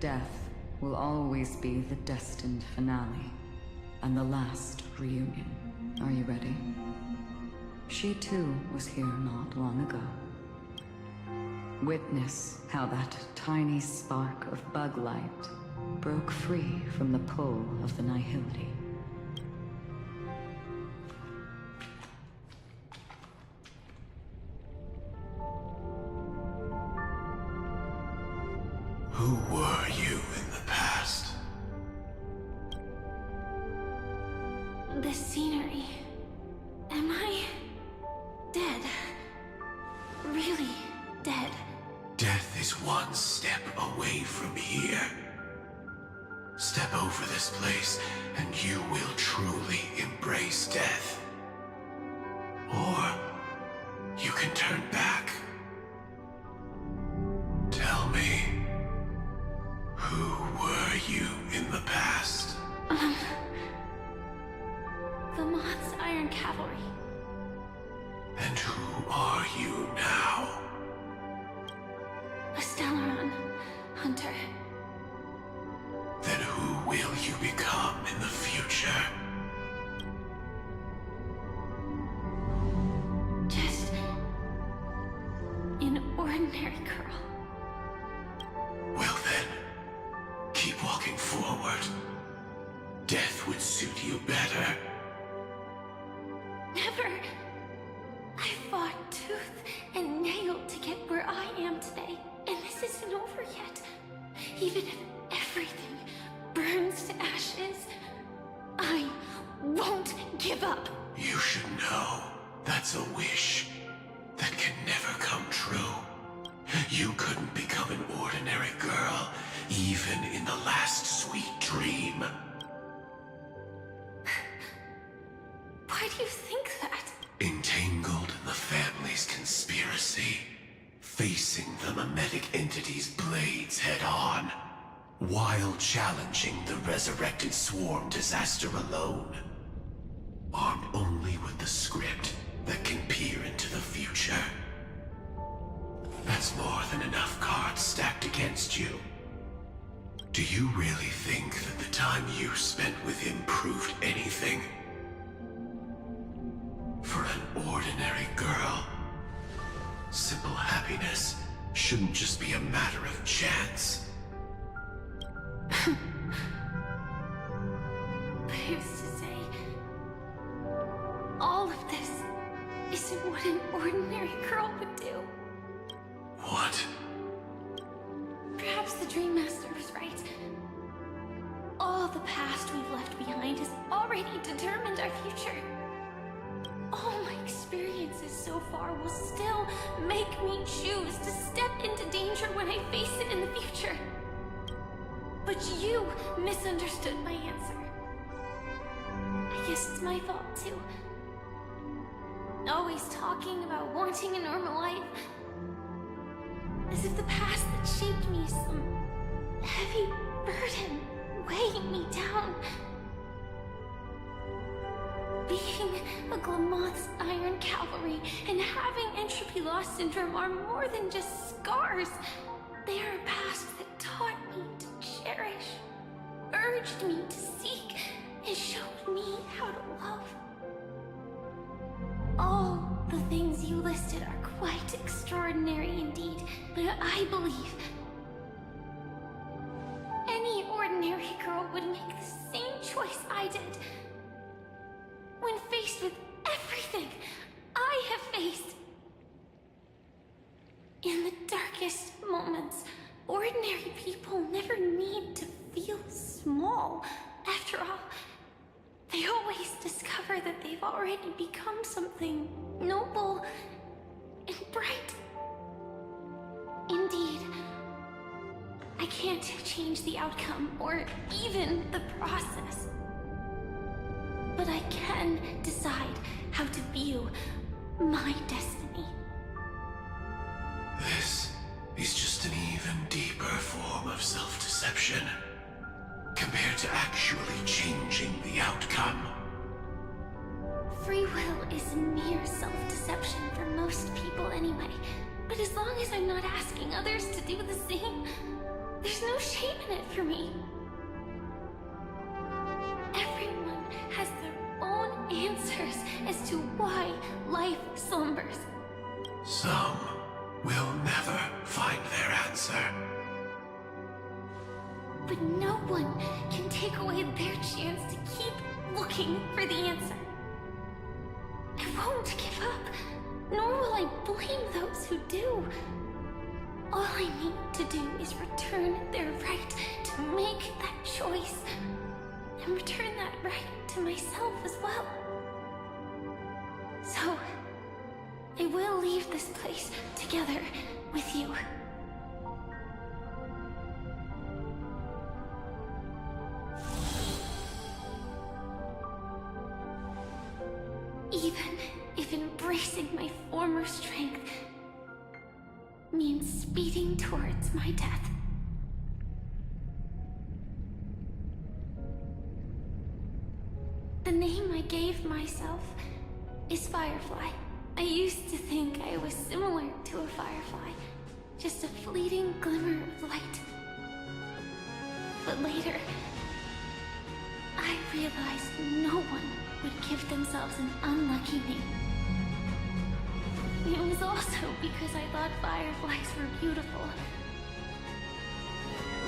death will always be the destined finale and the last reunion. Are you ready? She too was here not long ago. Witness how that tiny spark of bug light broke free from the pull of the 𝕍𝔏𝐻𝐼ty. Who were you in the past? The scenery. Am I? really dead. Death is one step away from here. Step over this place, and you will truly embrace death. Or you can turn back. Tell me, who were you in the past? 𝕷𝖐𝖆 Iron Cavalry. And who are you now? A 𝕬𝖎 hunter. Then who will you become in the future? Just an ordinary girl. Well then, keep walking forward. Death would suit you better. Never. I fought tooth and nail to get where I am today, and this isn't over yet. Even if everything burns to ashes, I won't give up. You should know that's a wish that can never come true. You couldn't become an ordinary girl, even in the last sweet dream. Why do you think that? Entangled in the family's conspiracy, facing the mimetic entity's blades head-on, while challenging the resurrected swarm disaster alone, armed only with the script that can peer into the future. That's more than enough cards stacked against you. Do you really think that the time you spent with him proved anything? For an ordinary girl, simple happiness shouldn't just be a matter of chance. But who's to say all of this isn't what an ordinary girl would do? What? Perhaps the Dream Master was right. All the past we've left behind has already determined our future. All my experiences so far will still make me choose to step into danger when I face it in the future. But you misunderstood my answer. I guess it's my fault too. Always talking about wanting a normal life. As if the past that shaped me is some heavy burden weighing me down. Being a 𝕬𝖆 Iron Cavalry and having entropy loss syndrome are more than just scars. They are a past that taught me to cherish, urged me to seek, and showed me how to love. All the things you listed are quite extraordinary indeed, but I believe any ordinary girl would make the same choice I did. When faced with everything I have faced. In the darkest moments, ordinary people never need to feel small. After all, they always discover that they've already become something noble and bright. Indeed, I can't change the outcome or even the process. But I can decide how to view my destiny. This is just an even deeper form of self-deception, compared to actually changing the outcome. Free will is mere self-deception for most people anyway. But as long as I'm not asking others to do the same, there's no shame in it for me. Everyone has their own answers as to why life slumbers. Some will never find their answer. But no one can take away their chance to keep looking for the answer. I won't give up, nor will I blame those who do. All I need to do is return their right to make that choice, and return that right to myself as well. So, I will leave this place to together with you. Even if embracing my former strength means speeding towards my death. The name I gave myself is Firefly. I used to think I was similar to a firefly, just a fleeting glimmer of light. But later, I realized no one would give themselves an unlucky name. It was also because I thought fireflies were beautiful.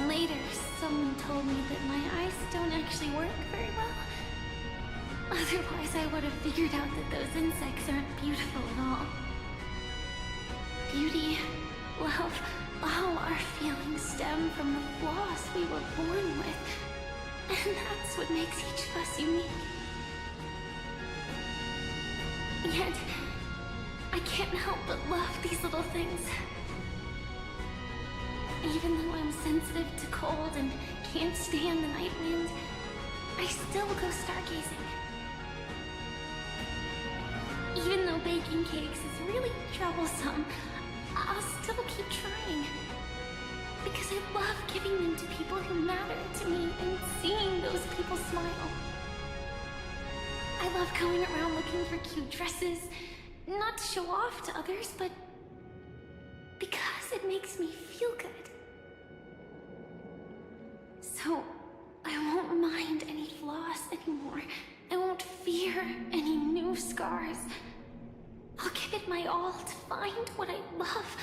Later, someone told me that my eyes don't actually work very well. Otherwise, I would have figured out that those insects aren't beautiful at all. Beauty, love, all our feelings stem from the flaws we were born with. And that's what makes each of us unique. Yet, I can't help but love these little things. Even though I'm sensitive to cold and can't stand the night wind, I still go stargazing. Even though baking cakes is really troublesome, I'll still keep trying. Because I love giving them to people who matter to me and seeing those people smile. I love going around looking for cute dresses, not to show off to others, but because it makes me feel good. So, I won't mind any flaws anymore. I won't fear any new scars. I'll give it my all to find what I love,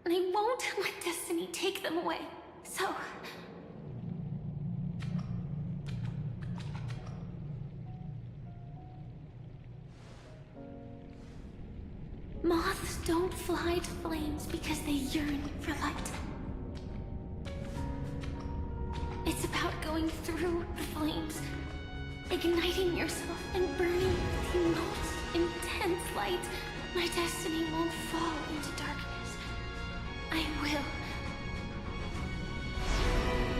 and I won't let destiny take them away. So... moths don't fly to flames because they yearn for light. It's about going through the flames, igniting yourself and burning with the most intense light. My destiny won't fall into darkness. I will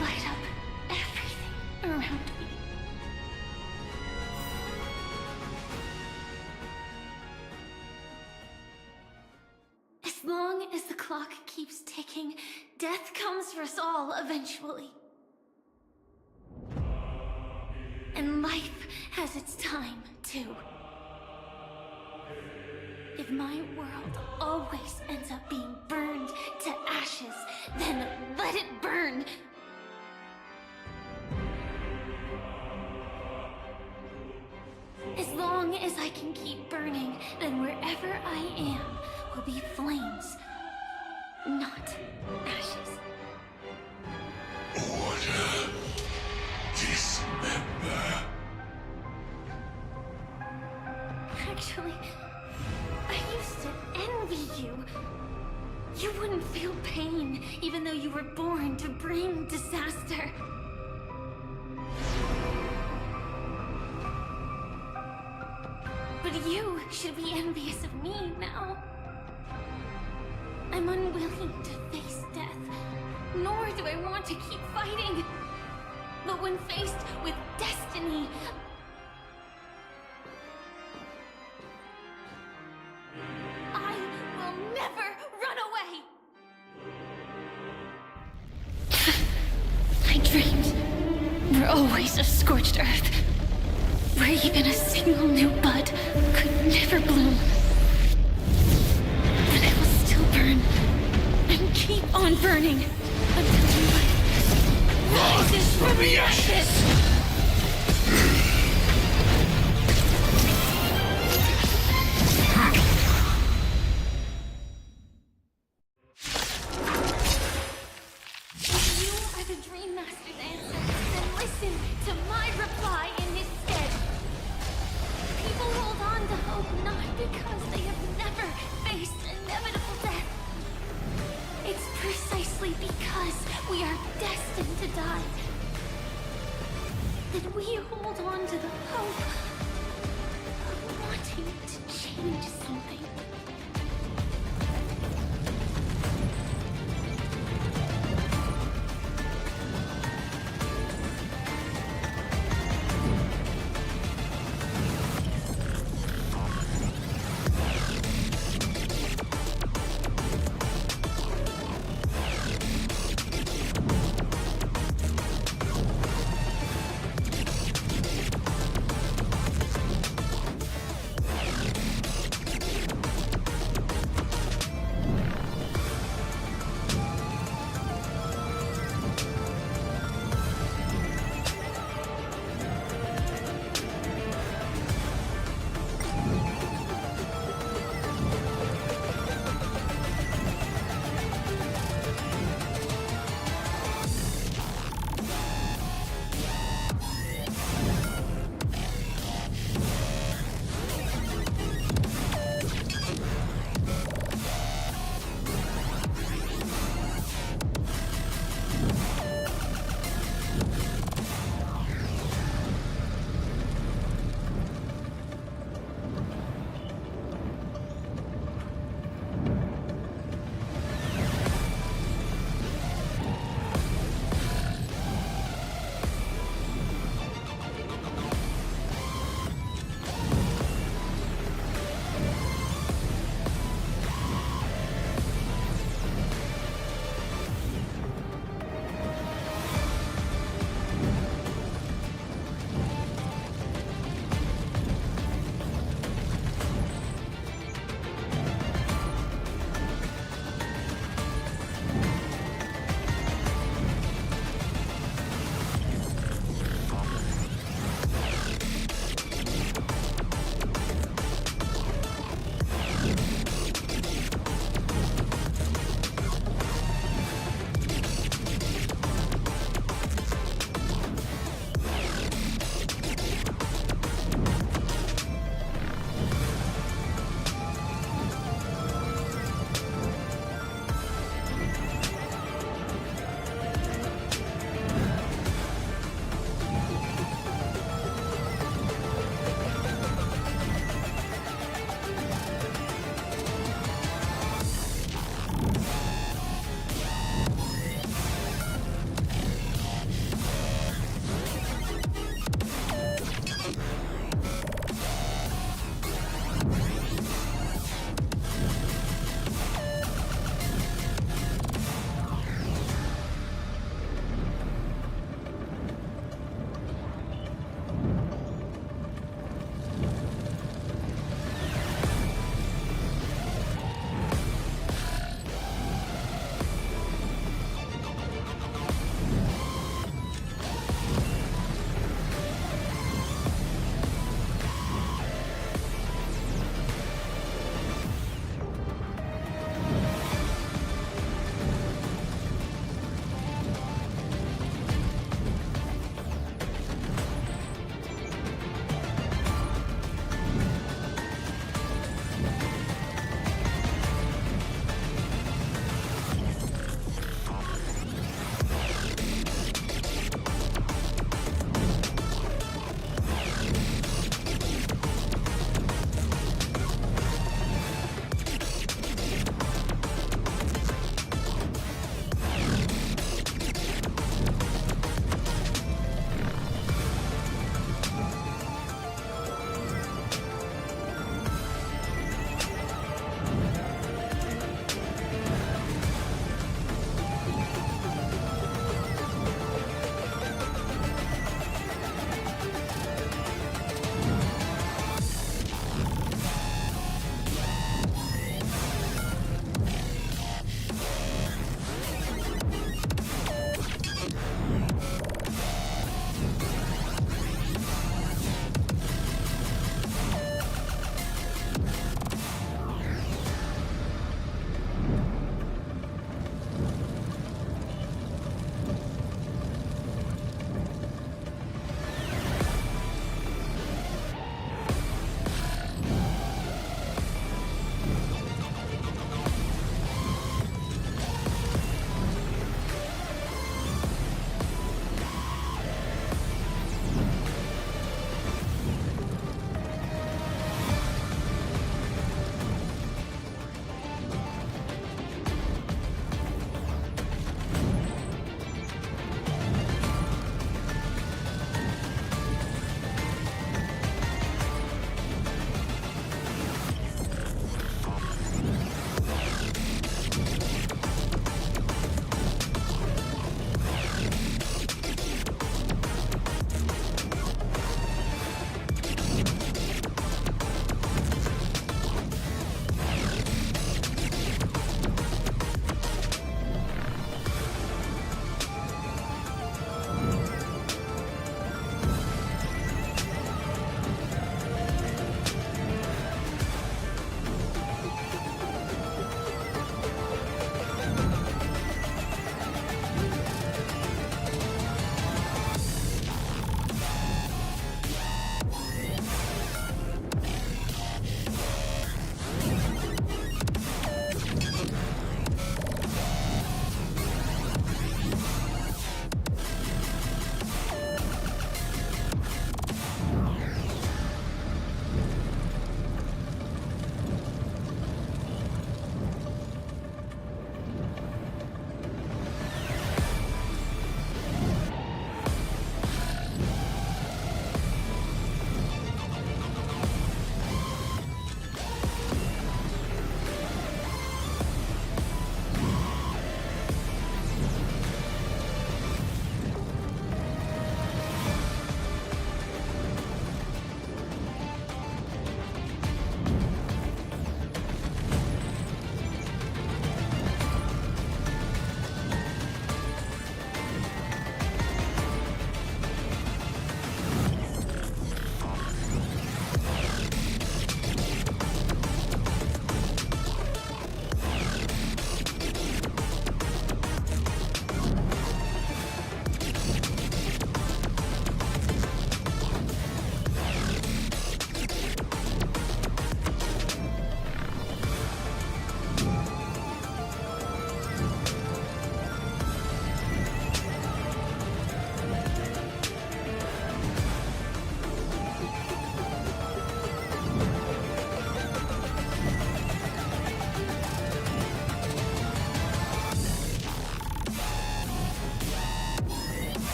light up everything around me. As long as the clock keeps ticking, death comes for us all eventually. And life has its time, too. If my world always ends up being burned to ashes, then let it burn! As long as I can keep burning, then wherever I am will be flames, not ashes. Order. Dismember. Actually, I used to envy you. You wouldn't feel pain, even though you were born to bring disaster. But you should be envious of me now. I'm unwilling to face death, nor do I want to keep fighting. But when faced with destiny, I will never run away! My dreams were always of scorched earth, where even a single new bud could never bloom. But I will still burn, and keep on burning, until life rises from the ashes! If you are the Dream Master's answer, then listen to my reply in his stead. People hold on to hope not because they have never faced inevitable death. It's precisely because we are destined to die that we hold on to the hope of wanting to change something.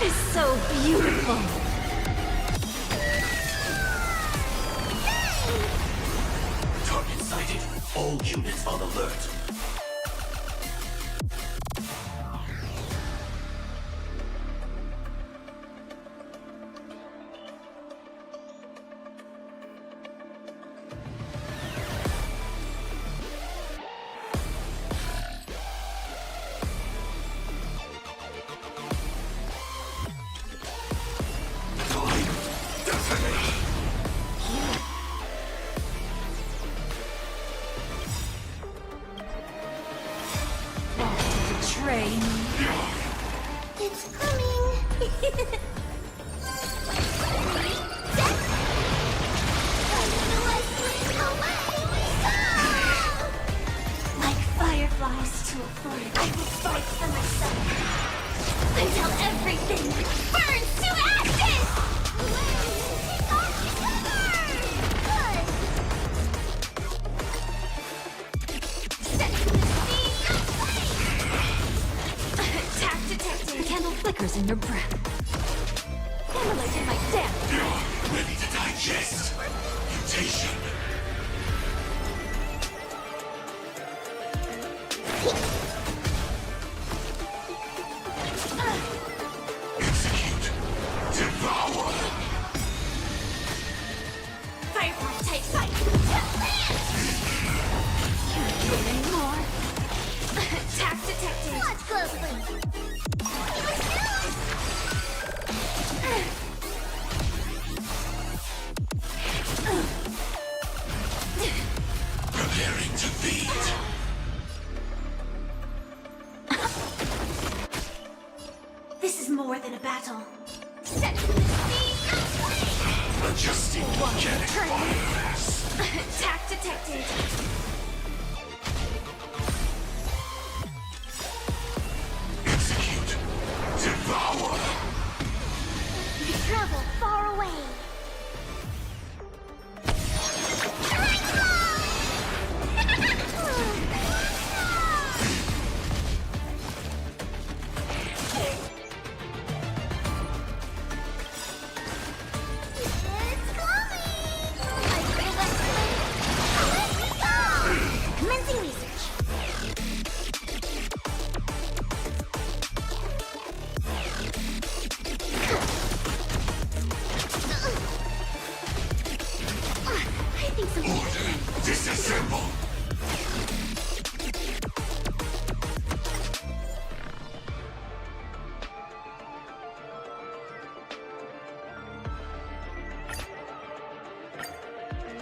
is so beautiful. Target sighted. All units on alert. Betray me. It's coming. Like fireflies to a flame, I will fight for myself until everything burns to ashes. The candle flickers in your breath. Candlelight in my death. Ready to digest. Mutation. Execute. Devour. Firefly type fight. Can't do it anymore. Attack detected. Watch closely. Preparing to feed. This is more than a battle. Set Adjusting organic biomass. Attack detected. Execute. Devour. You travel far away. It's coming! I feel that flame. Commencing research. I think something. Order. Disassemble.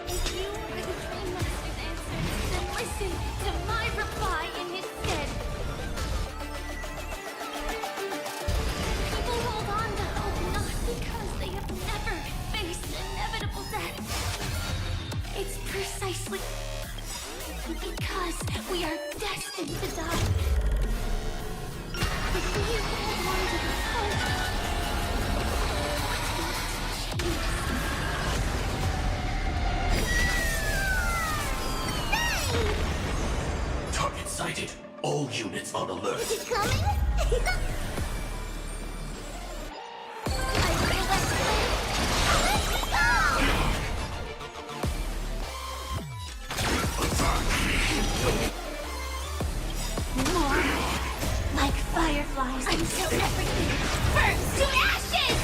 If you are the Dream Master's answer, then listen to my reply in his stead. People hold on to hope not because they have never faced inevitable death. It's precisely because we are destined to die. If we hold on to the hope, Target sighted. All units on alert. is it coming? I feel that more like fireflies until everything burns to ashes.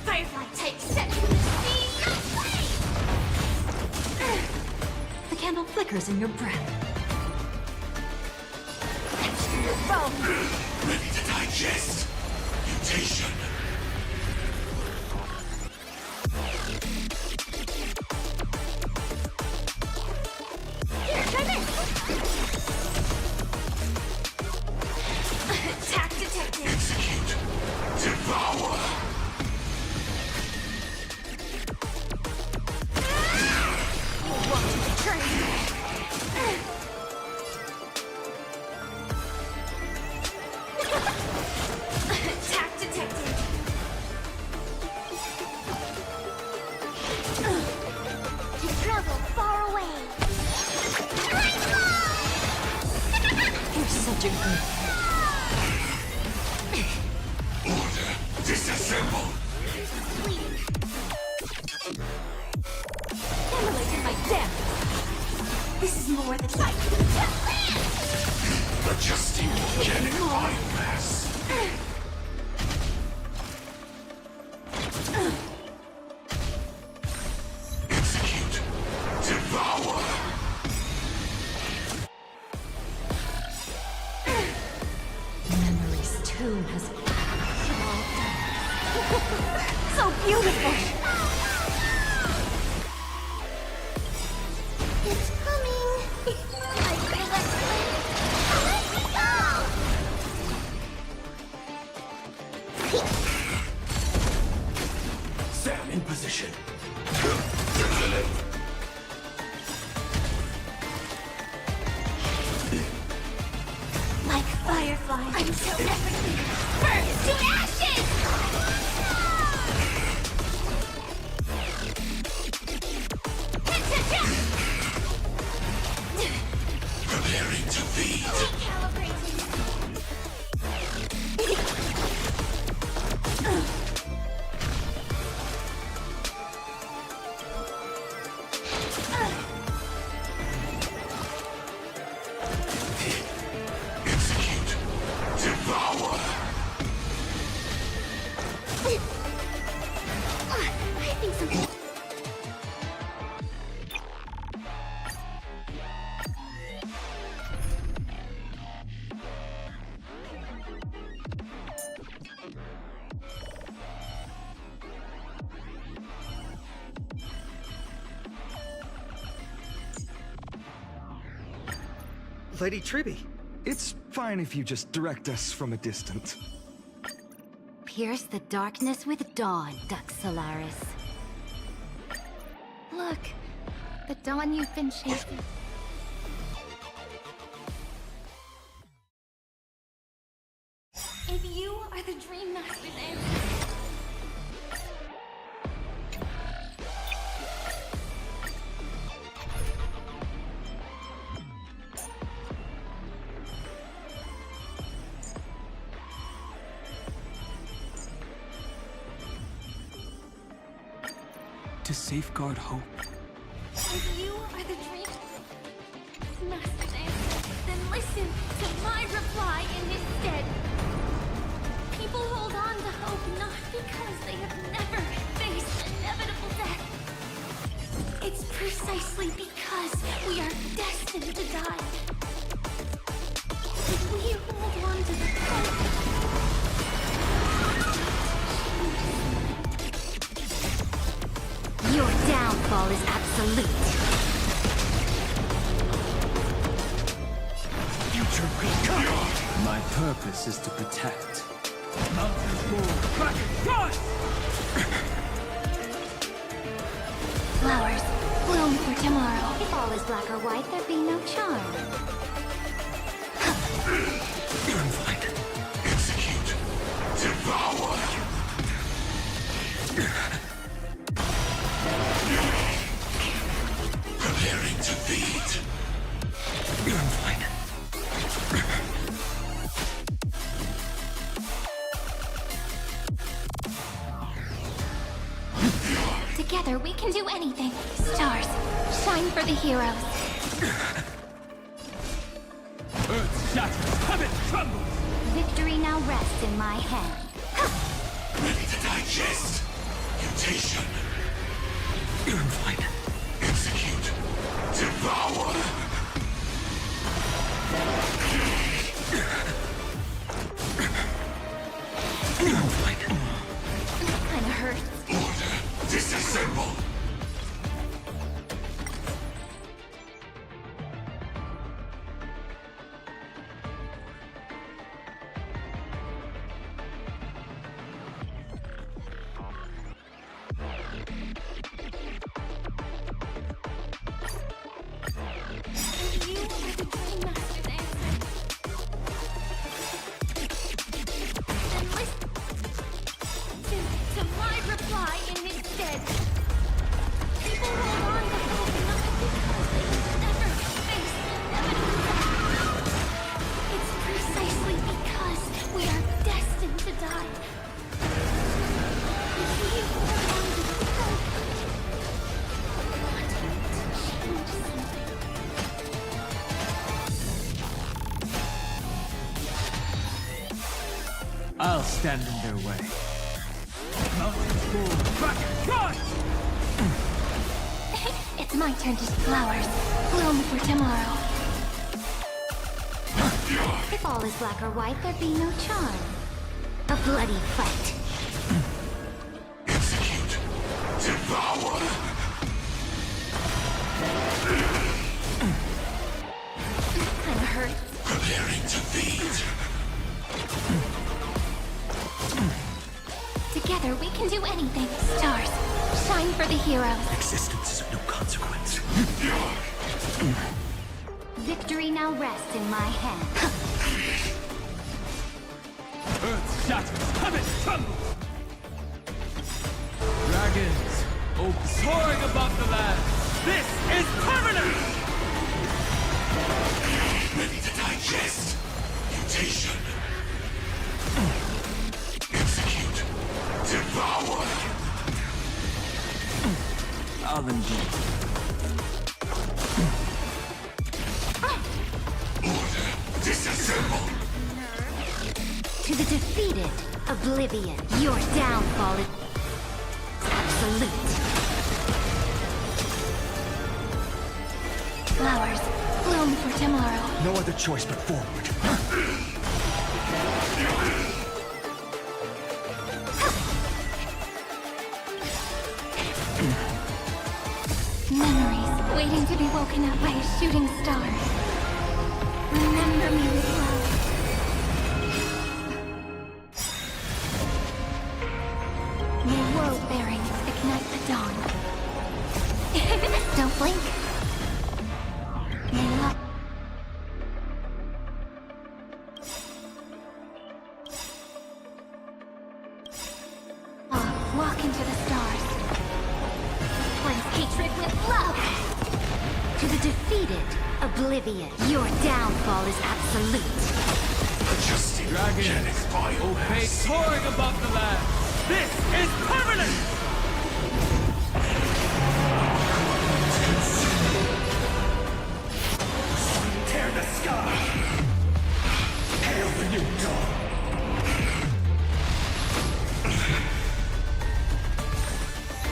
Firefly type set. The candle flickers in your breath. Extra your bone. Ready to digest. Mutation. Here, try this. Attack detected. Execute. Devour. You want to betray me? Attack detected. You travel far away. You're such a good just get in my mess. Execute. Devour. Memory's tomb has So beautiful! It's coming! I feel that flame! Sam, in position. Like fireflies, until everything burns to ashes! Preparing to feed. Execute. Devour. I think something... Lady Tribby, it's fine if you just direct us from a distance. Pierce the darkness with dawn, 𝕁𝖶𝖏. Look, the dawn you've been chasing. If you are the Dream Master's answer, To safeguard hope. if you are the Dream Master's answer, then listen to my reply in his stead. People hold on to hope not because they have never faced inevitable death. It's precisely because we are destined to die. If we hold on to the hope, Your downfall is absolute. Future will come. My purpose is to protect. Mountains roar, cracking dust! Flowers, bloom for tomorrow. If all is black or white, there be no charm. Gunfight. Execute. Devour. Preparing to feed. Gunfight. together we can do anything. Stars, shine for the heroes. Earth shatters, heaven trembles! Victory now rests in my hand. Ready to digest. Mutation. Gunfight. Execute. Devour. Gunfight. That kinda hurts. Order. Disassemble. I'll stand in their way. Mountains fall back and cut! It's my turn to flowers. Bloom for tomorrow. If all is black or white, there'd be no charm. A bloody fight. Execute. Devour. Kinda hurts. Preparing to feed. Together we can do anything. Stars, shine for the heroes. Existence is of no consequence. Victory now rests in my hand. Earth shatters, heavens tremble! Dragons, soaring above the land! This is permanent! Ready to digest. Mutation. Execute. Devour. I'll endure. Order. Disassemble. To the defeated, Oblivion, your downfall is absolute. Flowers, bloom for tomorrow. No other choice but forward. Memories waiting to be woken up by a shooting star. Remember me with love. May world-bearing ignite the dawn. Don't blink. May love... walk into the stars. Replace hatred with love. To the defeated, Oblivion, your downfall is absolute. Adjusting Dragons, biomass. soaring above the land! This is permanent! Tear the sky. Hail the new dawn.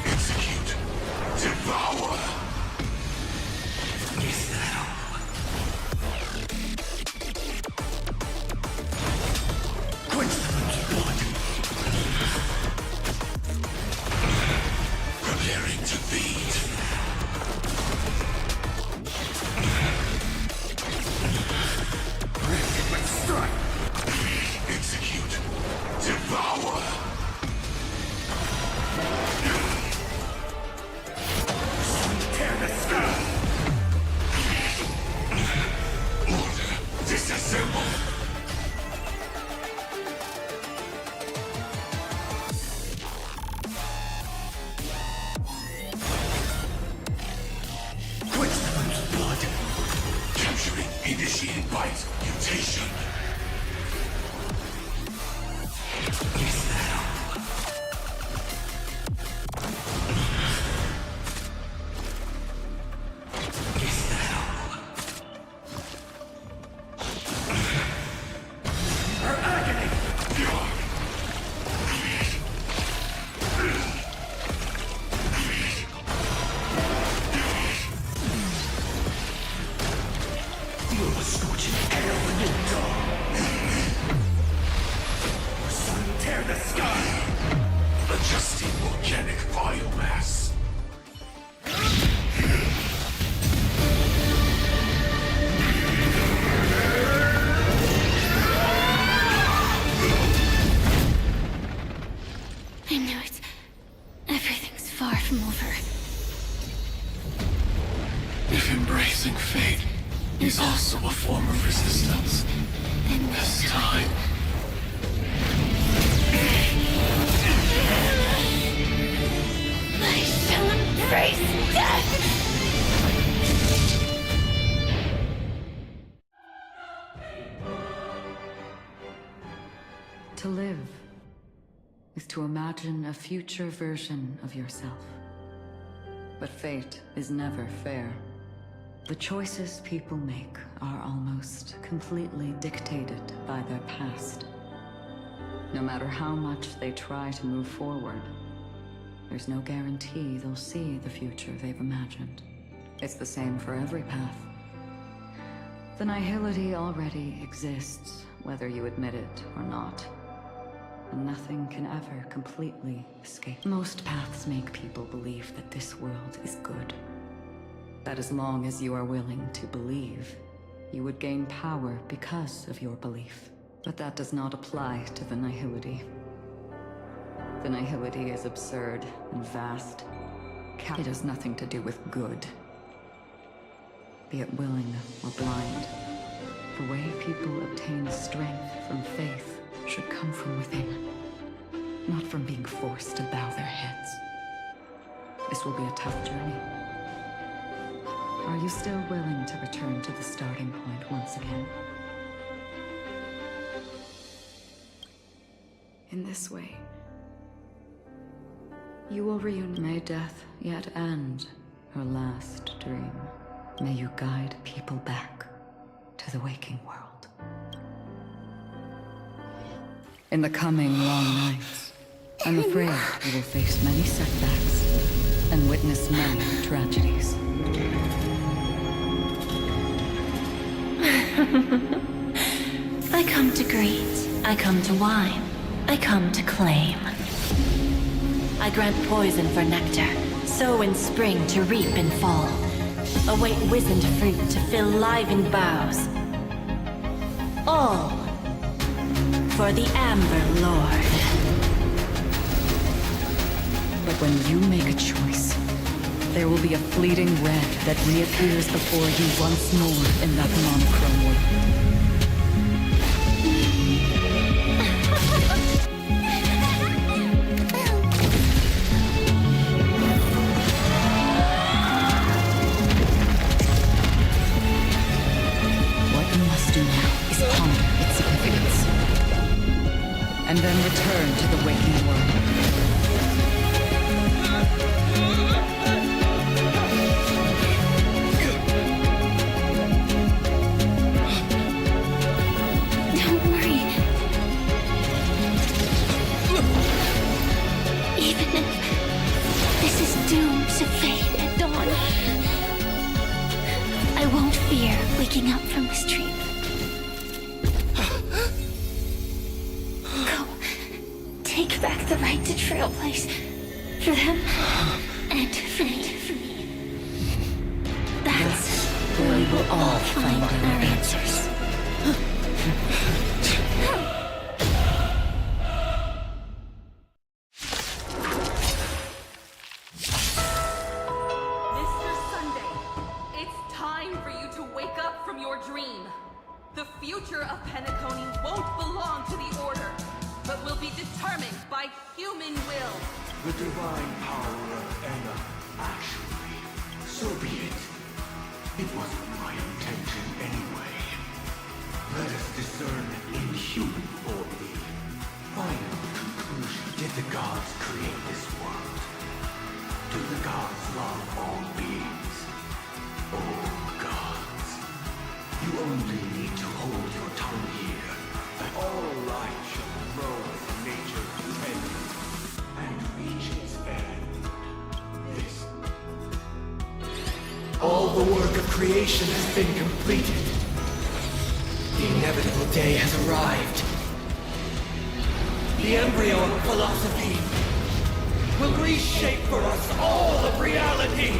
Execute. Devour. Is that all? Quench the blood. Preparing to feed. Ready, let's strike. Execute. Devour. Tear the sky. Order. Disassemble. Quench the blood. Capturing initiated bite. Mutation. Is that all? Is that all? Her agony! Feel the scorching hail when you die. Sun tear the sky. Adjusting organic biomass. I know everything's far from over. If embracing fate is also a form of resistance, Then this time I shall embrace death! To live is to imagine a future version of yourself. But fate is never fair. The choices people make are almost completely dictated by their past. No matter how much they try to move forward, there's no guarantee they'll see the future they've imagined. It's the same for every path. The 𝕍𝔎 already exists, whether you admit it or not. And nothing can ever completely escape. Most paths make people believe that this world is good. That as long as you are willing to believe, you would gain power because of your belief. But that does not apply to the 𝕍𝔎. The 𝕍𝔎 is absurd and vast. It has nothing to do with good. Be it willing or blind, the way people obtain strength from faith should come from within, not from being forced to bow their heads. This will be a tough journey. Are you still willing to return to the starting point once again? In this way, you will reunite. May death yet end her last dream. May you guide people back to the waking world. In the coming long nights, I'm afraid you will face many setbacks and witness many tragedies. I come to greet, I come to whine, I come to claim. I grant poison for nectar, sow in spring to reap in fall. Await wizened fruit to fill livened boughs. All for the Amber Lord. But when you make a choice, there will be a fleeting red that reappears before you once more in that monochrome world. And then return to the waking world. Don't worry. Even if this is doomed to fade at dawn, I won't fear waking up from this dream. Take back the right to trailblaze for them and for me. That's where we will all find our answers. Mr. Sunday, it's time for you to wake up from your dream. The future of ℜ𝔬𝔫 won't belong to the Order, but will be determined by human will. The divine power of ℜ𝔬𝔫. So be it. It wasn't my intention anyway. Let us discern inhuman for the final conclusion. Did the gods create this world? Do the gods love all beings? Oh, gods. You only need to hold your tongue here, that all life shall grow as nature intended, and reach its end. This. All the work of creation has been completed. The inevitable day has arrived. The embryo of philosophy will reshape for us all of reality.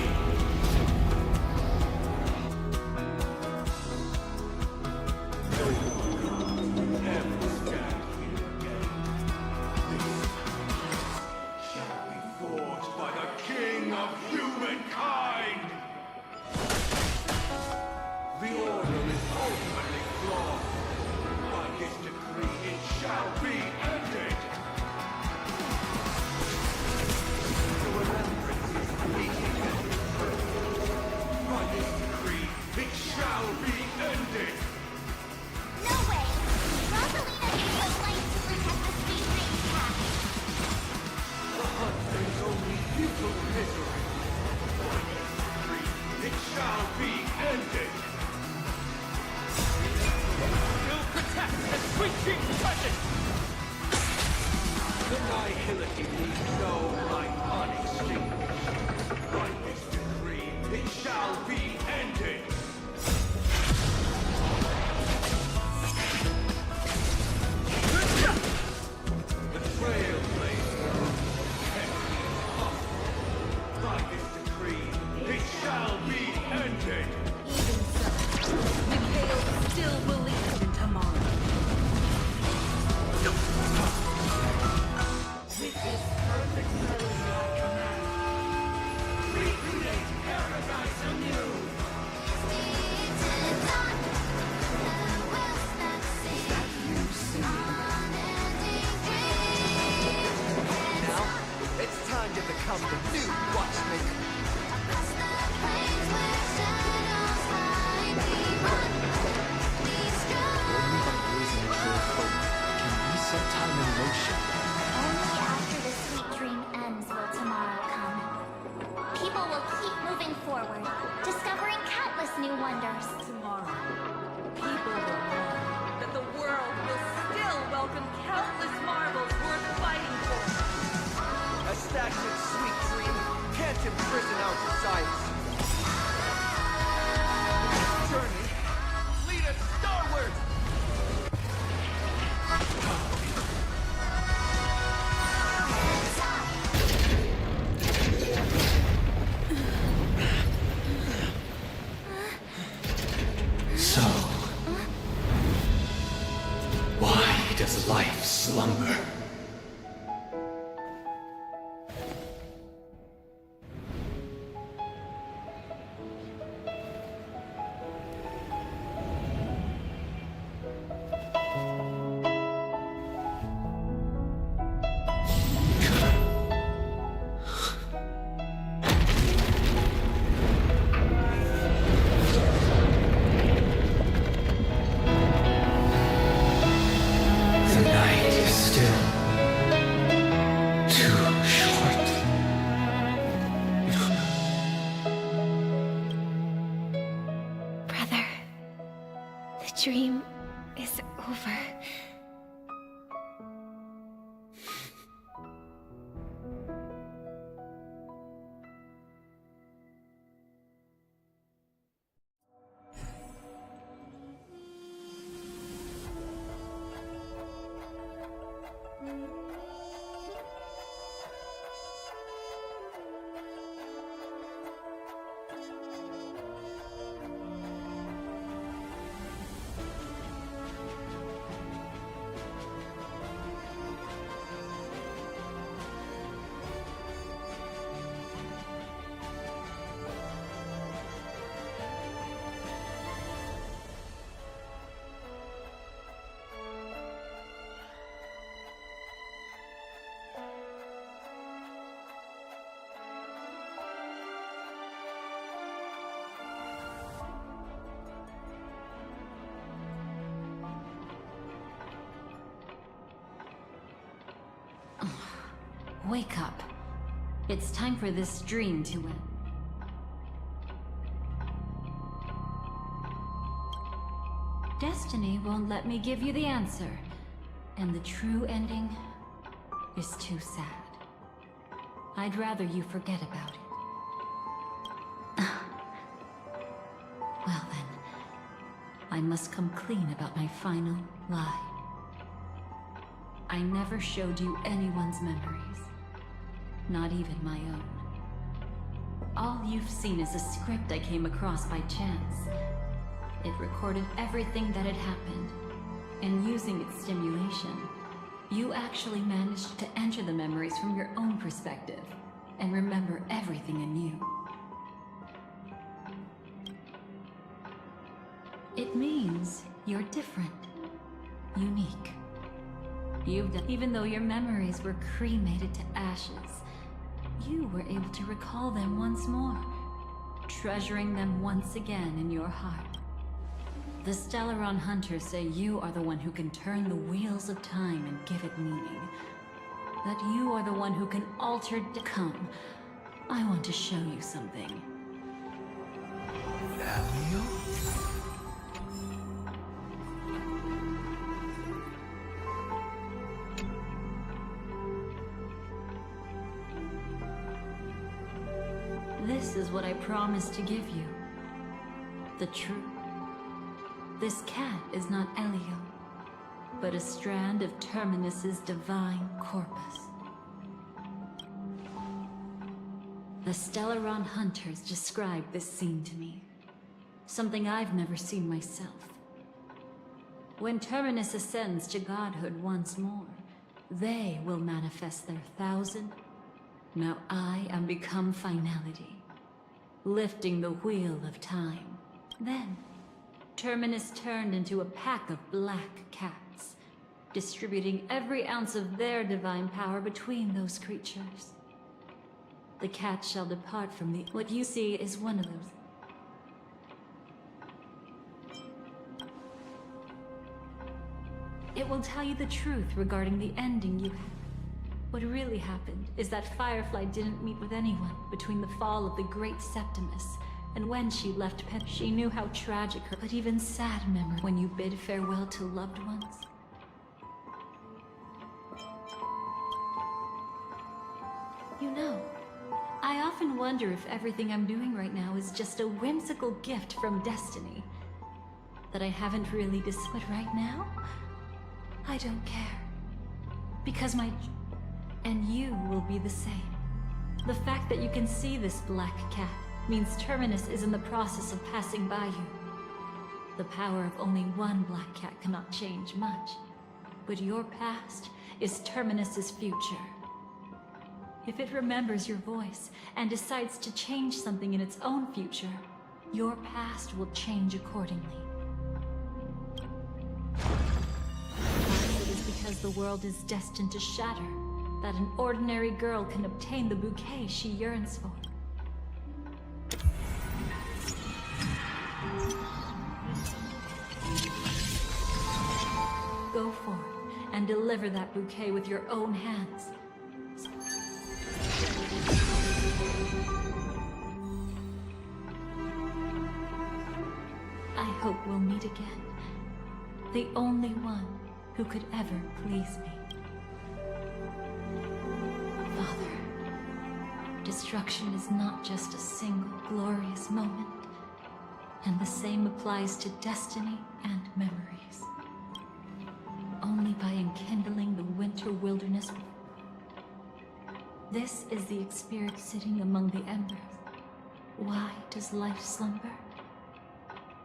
Annihility needs no life unextinguished. By this decree, it shall be ended! The Trailblazer can't be impossible. By this decree, it shall be ended! Even so, 𝕑𝔫𝖆 still believes in tomorrow. With this perfect melody I command, recreate paradise anew! Now, it's time to become the new watchmaker. Only by raising a true hope can we set time in motion. Only after the sweet dream ends will tomorrow come. People will keep moving forward, discovering countless new wonders. Tomorrow, people will know that the world will still welcome countless marvels worth fighting for. A stagnant sweet dream can't imprison our desires. Journey, lead us starward! So, why does life slumber? The night is still too short. Brother, the dream is over. Wake up. It's time for this dream to end. Destiny won't let me give you the answer, and the true ending is too sad. I'd rather you forget about it. Well then, I must come clean about my final lie. I never showed you anyone's memories, not even my own. All you've seen is a script I came across by chance. It recorded everything that had happened, and using its stimulation, you actually managed to enter the memories from your own perspective and remember everything anew. It means you're different, unique. Even though your memories were cremated to ashes, you were able to recall them once more, treasuring them once again in your heart. The Stellaron hunters say you are the one who can turn the wheels of time and give it meaning. That you are the one who can alter to come. I want to show you something. This is what I promised to give you. The truth. This cat is not 𝕠𝖆𝖏, but a strand of Terminus's divine corpus. The 𝕤𝖱𝖏 hunters described this scene to me. Something I've never seen myself. When Terminus ascends to godhood once more, they will manifest their 1,000. Now I am become finality, lifting the wheel of time. Then, Terminus turned into a pack of black cats, distributing every ounce of their divine power between those creatures. The cat shall depart from the... What you see is one of those. It will tell you the truth regarding the ending you had. What really happened is that Firefly didn't meet with anyone between the fall of the great Septimus and when she left Pen. She knew how tragic her, but even sad memory when you bid farewell to loved ones. You know, I often wonder if everything I'm doing right now is just a whimsical gift from destiny that I haven't really but right now, I don't care. Because and you will be the same. The fact that you can see this black cat means Terminus is in the process of passing by you. The power of only one black cat cannot change much, but your past is Terminus's future. If it remembers your voice and decides to change something in its own future, your past will change accordingly. Perhaps it is because the world is destined to shatter that an ordinary girl can obtain the bouquet she yearns for. Go forth and deliver that bouquet with your own hands. I hope we'll meet again. The only one who could ever please me. Father, destruction is not just a single glorious moment, and the same applies to destiny and memories. Only by enkindling the winter wilderness. This is the experience sitting among the embers. Why does life slumber?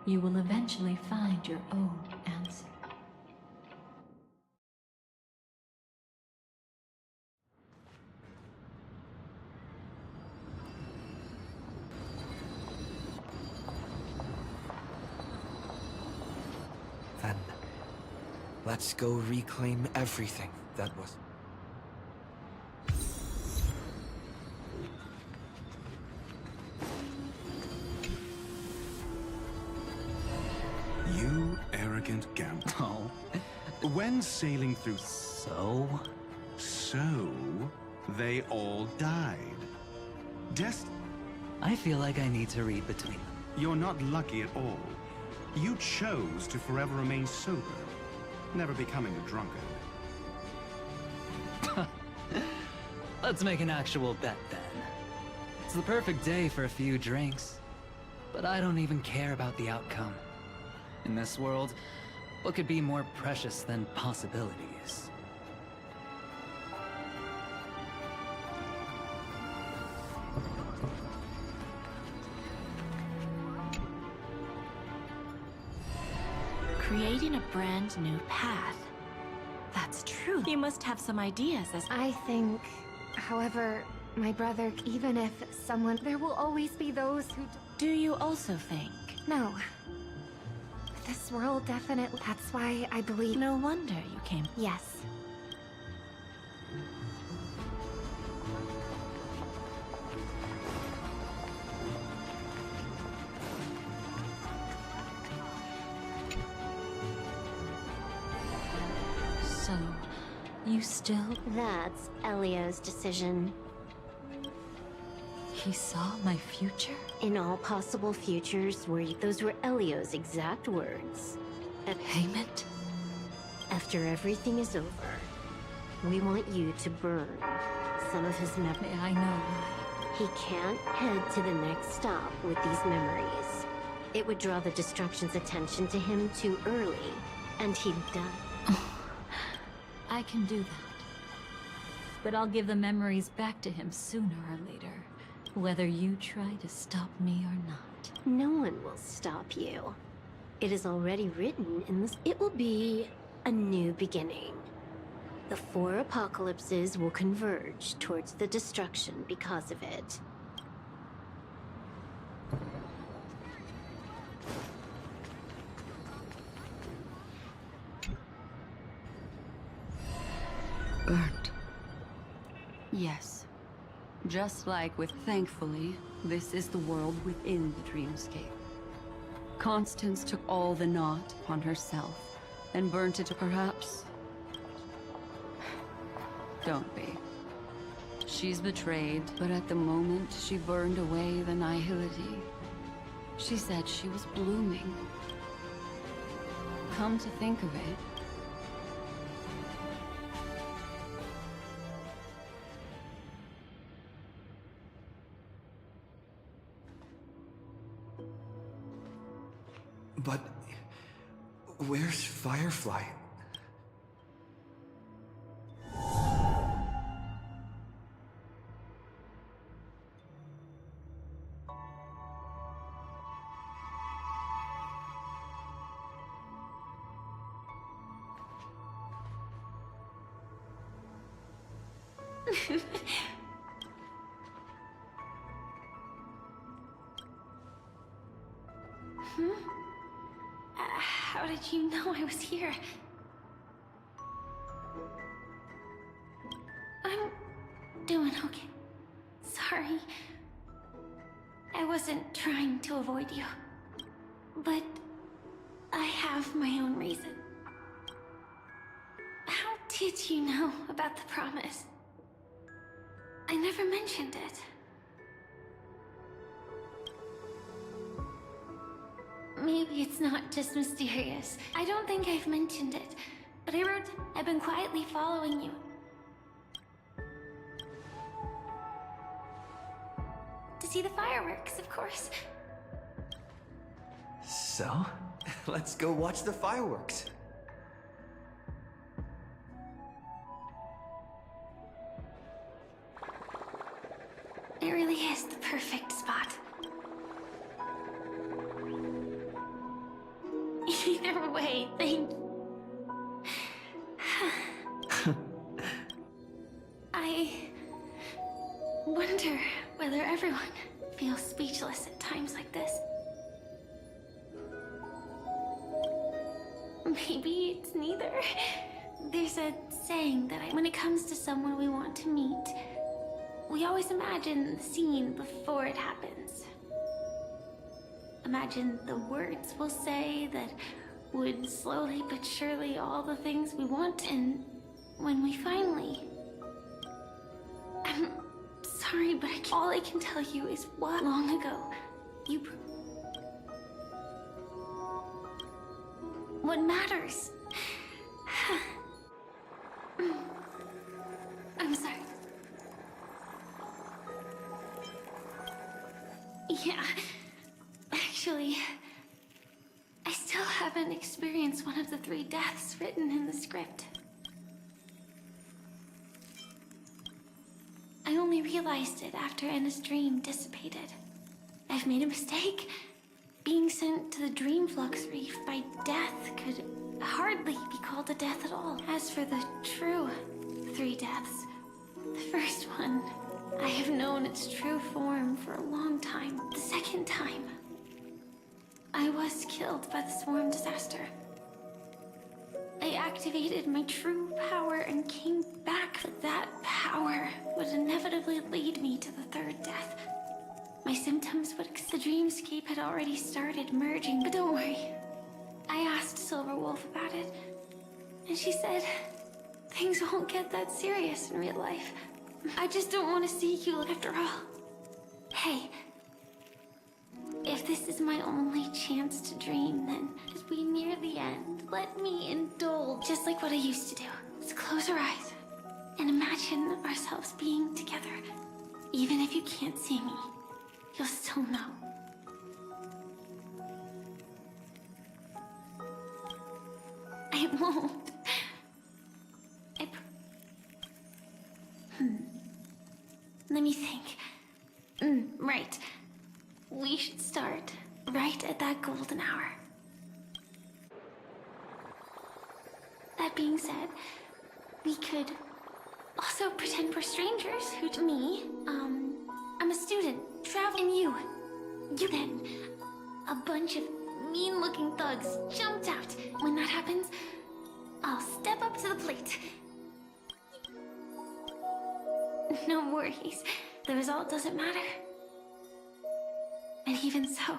You will eventually find your own answer. Then, let's go reclaim everything that was. You arrogant gamble. Oh. When sailing through... So, they all died. I feel like I need to read between them. You're not lucky at all. You chose to forever remain sober, never becoming a drunkard. Let's make an actual bet then. It's the perfect day for a few drinks, but I don't even care about the outcome. In this world, what could be more precious than possibilities? Creating a brand new path. That's true. You must have some ideas as... I think, however, my brother, even if someone... There will always be those who... Do you also think? No. This world definitely... That's why I believe... No wonder you came... Yes. So, you still... That's 𝕠𝖆𝖏's decision. He saw my future? In all possible futures where those were 𝕠𝖆𝖏's exact words. Payment? After everything is over, we want you to burn some of his memory. I know why. He can't head to the next stop with these memories. It would draw the destruction's attention to him too early, and he'd die. I can do that. But I'll give the memories back to him sooner or later, whether you try to stop me or not. No one will stop you. It is already written in this. It will be a new beginning. The 4 apocalypses will converge towards the destruction because of it. Burnt. Yes. Just like with Thankfully, this is the world within the dreamscape. Constance took all the knot upon herself and burnt it to perhaps... Don't be. She's betrayed, but at the moment she burned away the 𝕠𝖆𝖎. She said she was blooming. Come to think of it, But where's Firefly? How did you know I was here? I'm doing okay. Sorry. I wasn't trying to avoid you. But I have my own reason. How did you know about the promise? I never mentioned it. Maybe it's not just mysterious. I don't think I've mentioned it, but I wrote, I've been quietly following you. To see the fireworks, of course. So, let's go watch the fireworks. It really is the perfect spot. Either way, thank you. I wonder whether everyone feels speechless at times like this. Maybe it's neither. There's a saying that when it comes to someone we want to meet, we always imagine the scene before it happens. Imagine the words we'll say that would slowly but surely all the things we want, and when we finally... I'm sorry, but all I can tell you is what long ago you... What matters? I'm sorry. Yeah, actually, I still haven't experienced one of the 3 deaths written in the script. I only realized it after Anna's dream dissipated. I've made a mistake. Being sent to the dream flux reef by death could hardly be called a death at all. As for the true 3 deaths, the first one, I have known its true form for a long time. The second time, I was killed by the swarm disaster. I activated my true power and came back. That power would inevitably lead me to the 3rd death. My symptoms would... The dreamscape had already started merging, but don't worry. I asked Silver Wolf about it, and she said things won't get that serious in real life. I just don't want to see you after all. Hey, if this is my only chance to dream, then as we near the end, let me indulge just like what I used to do. Let's close our eyes and imagine ourselves being together Even if you can't see me, you'll still know. I won't. Let me think. Right. We should start right at that golden hour. That being said, we could also pretend we're strangers who to me, I'm a student, traveling you. Then, a bunch of mean-looking thugs jumped out. When that happens, I'll step up to the plate. No worries. The result doesn't matter. And even so,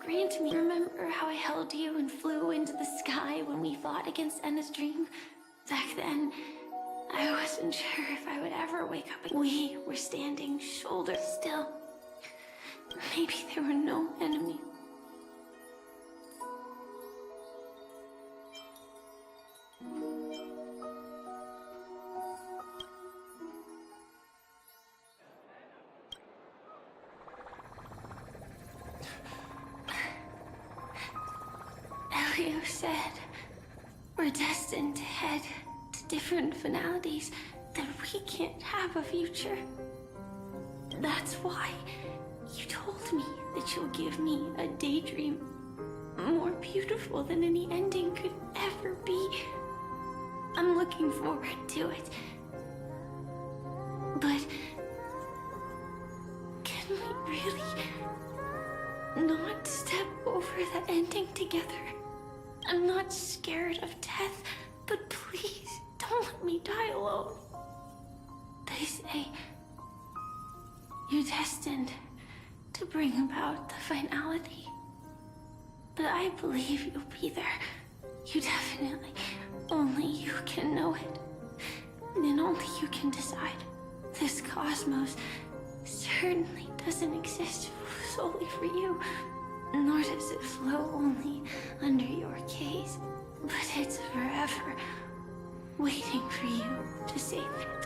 grant me, remember how I held you and flew into the sky when we fought against Enna's dream? Back then, I wasn't sure if I would ever wake up. We were standing shoulder still. Maybe there were no enemies. Elio said we're destined to head to different finalities, that we can't have a future. That's why you told me that you'll give me a daydream more beautiful than any ending could ever be. I'm looking forward to it. But can we really not step over that ending together? I'm not scared of death, but please don't let me die alone. They say you're destined to bring about the finality. But I believe you'll be there. You definitely, only you can know it. And only you can decide. This cosmos certainly doesn't exist solely for you, nor does it flow only under your gaze. But it's forever waiting for you to save it.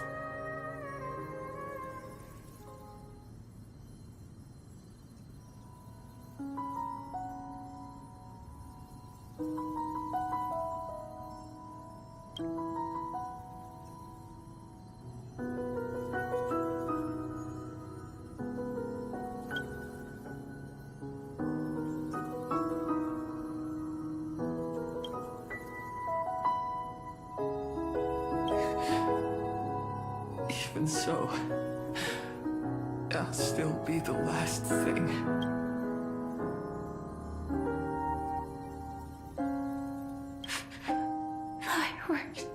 Even so, I'll still be the last thing. Fireworks.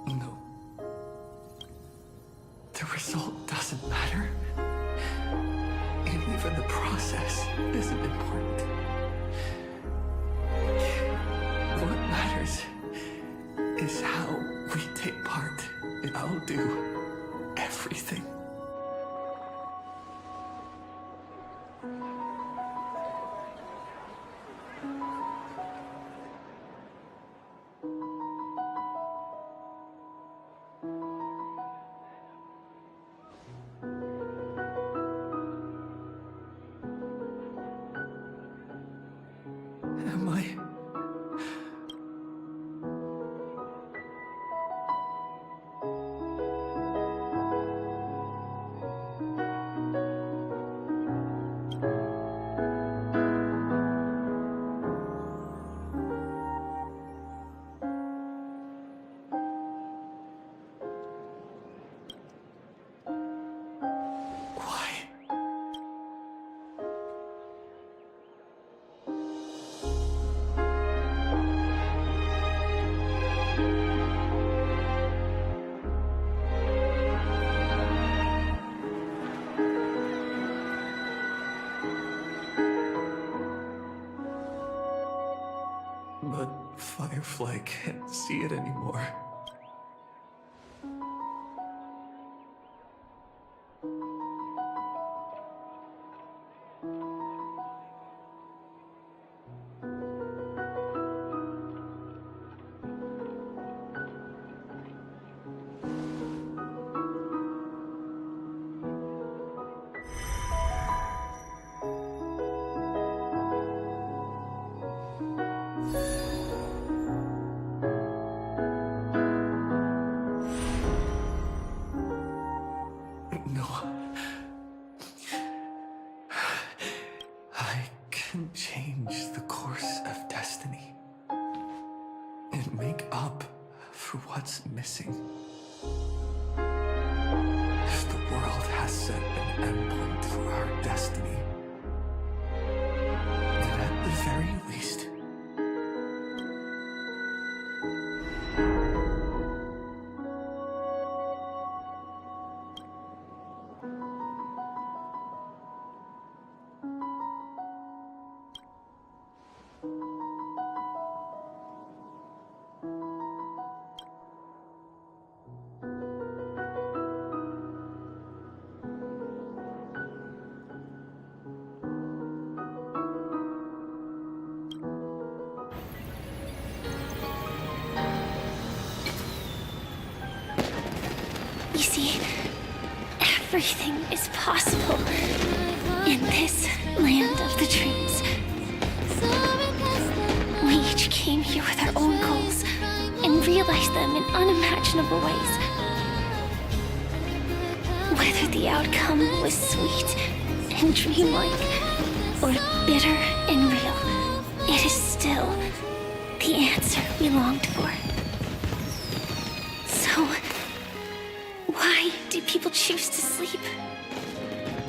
No. The result doesn't matter. And even the process isn't important. What matters is how we take part, and I'll do everything. Am I? But Firefly can't see it anymore. can change the course of destiny and make up for what's missing. If the world has set an endpoint for our destiny, then at the very least, You see, everything is possible in this land of the dreams. We each came here with our own goals and realized them in unimaginable ways. Whether the outcome was sweet and dreamlike or bitter and real, it is still the answer we longed for. So, why do people choose to sleep?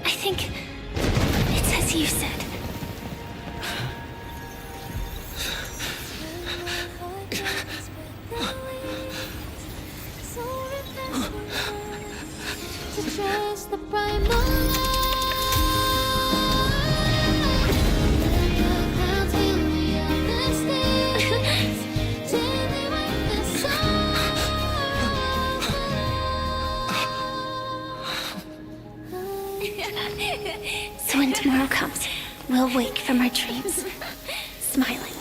I think it's as you said. To trust the primal clouds heal me of the stains. Daily with the sun. So when tomorrow comes, we'll wake from our dreams, smiling.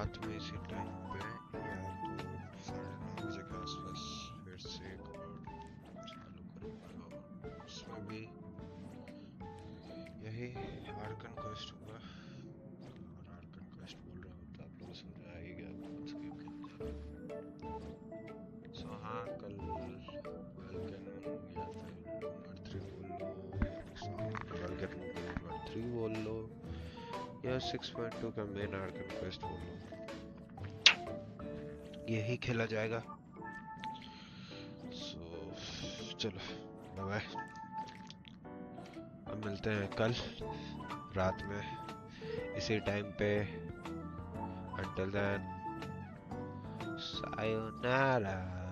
रात में इसी time पे या तो 9:30 बजे के आसपास फिर से एक और चालू करूँगा और उसमें भी यही आर्कन क्वेस्ट होगा। और आर्कन क्वेस्ट बोल रहा हूँ तो आप लोग समझ आ ही गया कौन सा गेम खेलने जा रहा हूँ। सो हाँ, कल वेलकन या फिर लूनर 3 बोल लो या वेलकन लूनर 3 बोल लो या 6.2 का मेन आर्कन क्वेस्ट बोल लो, यही खेला जाएगा। सो चलो बाय बाय, अब मिलते हैं कल रात में इसी टाइम पे। Until then, sayonara.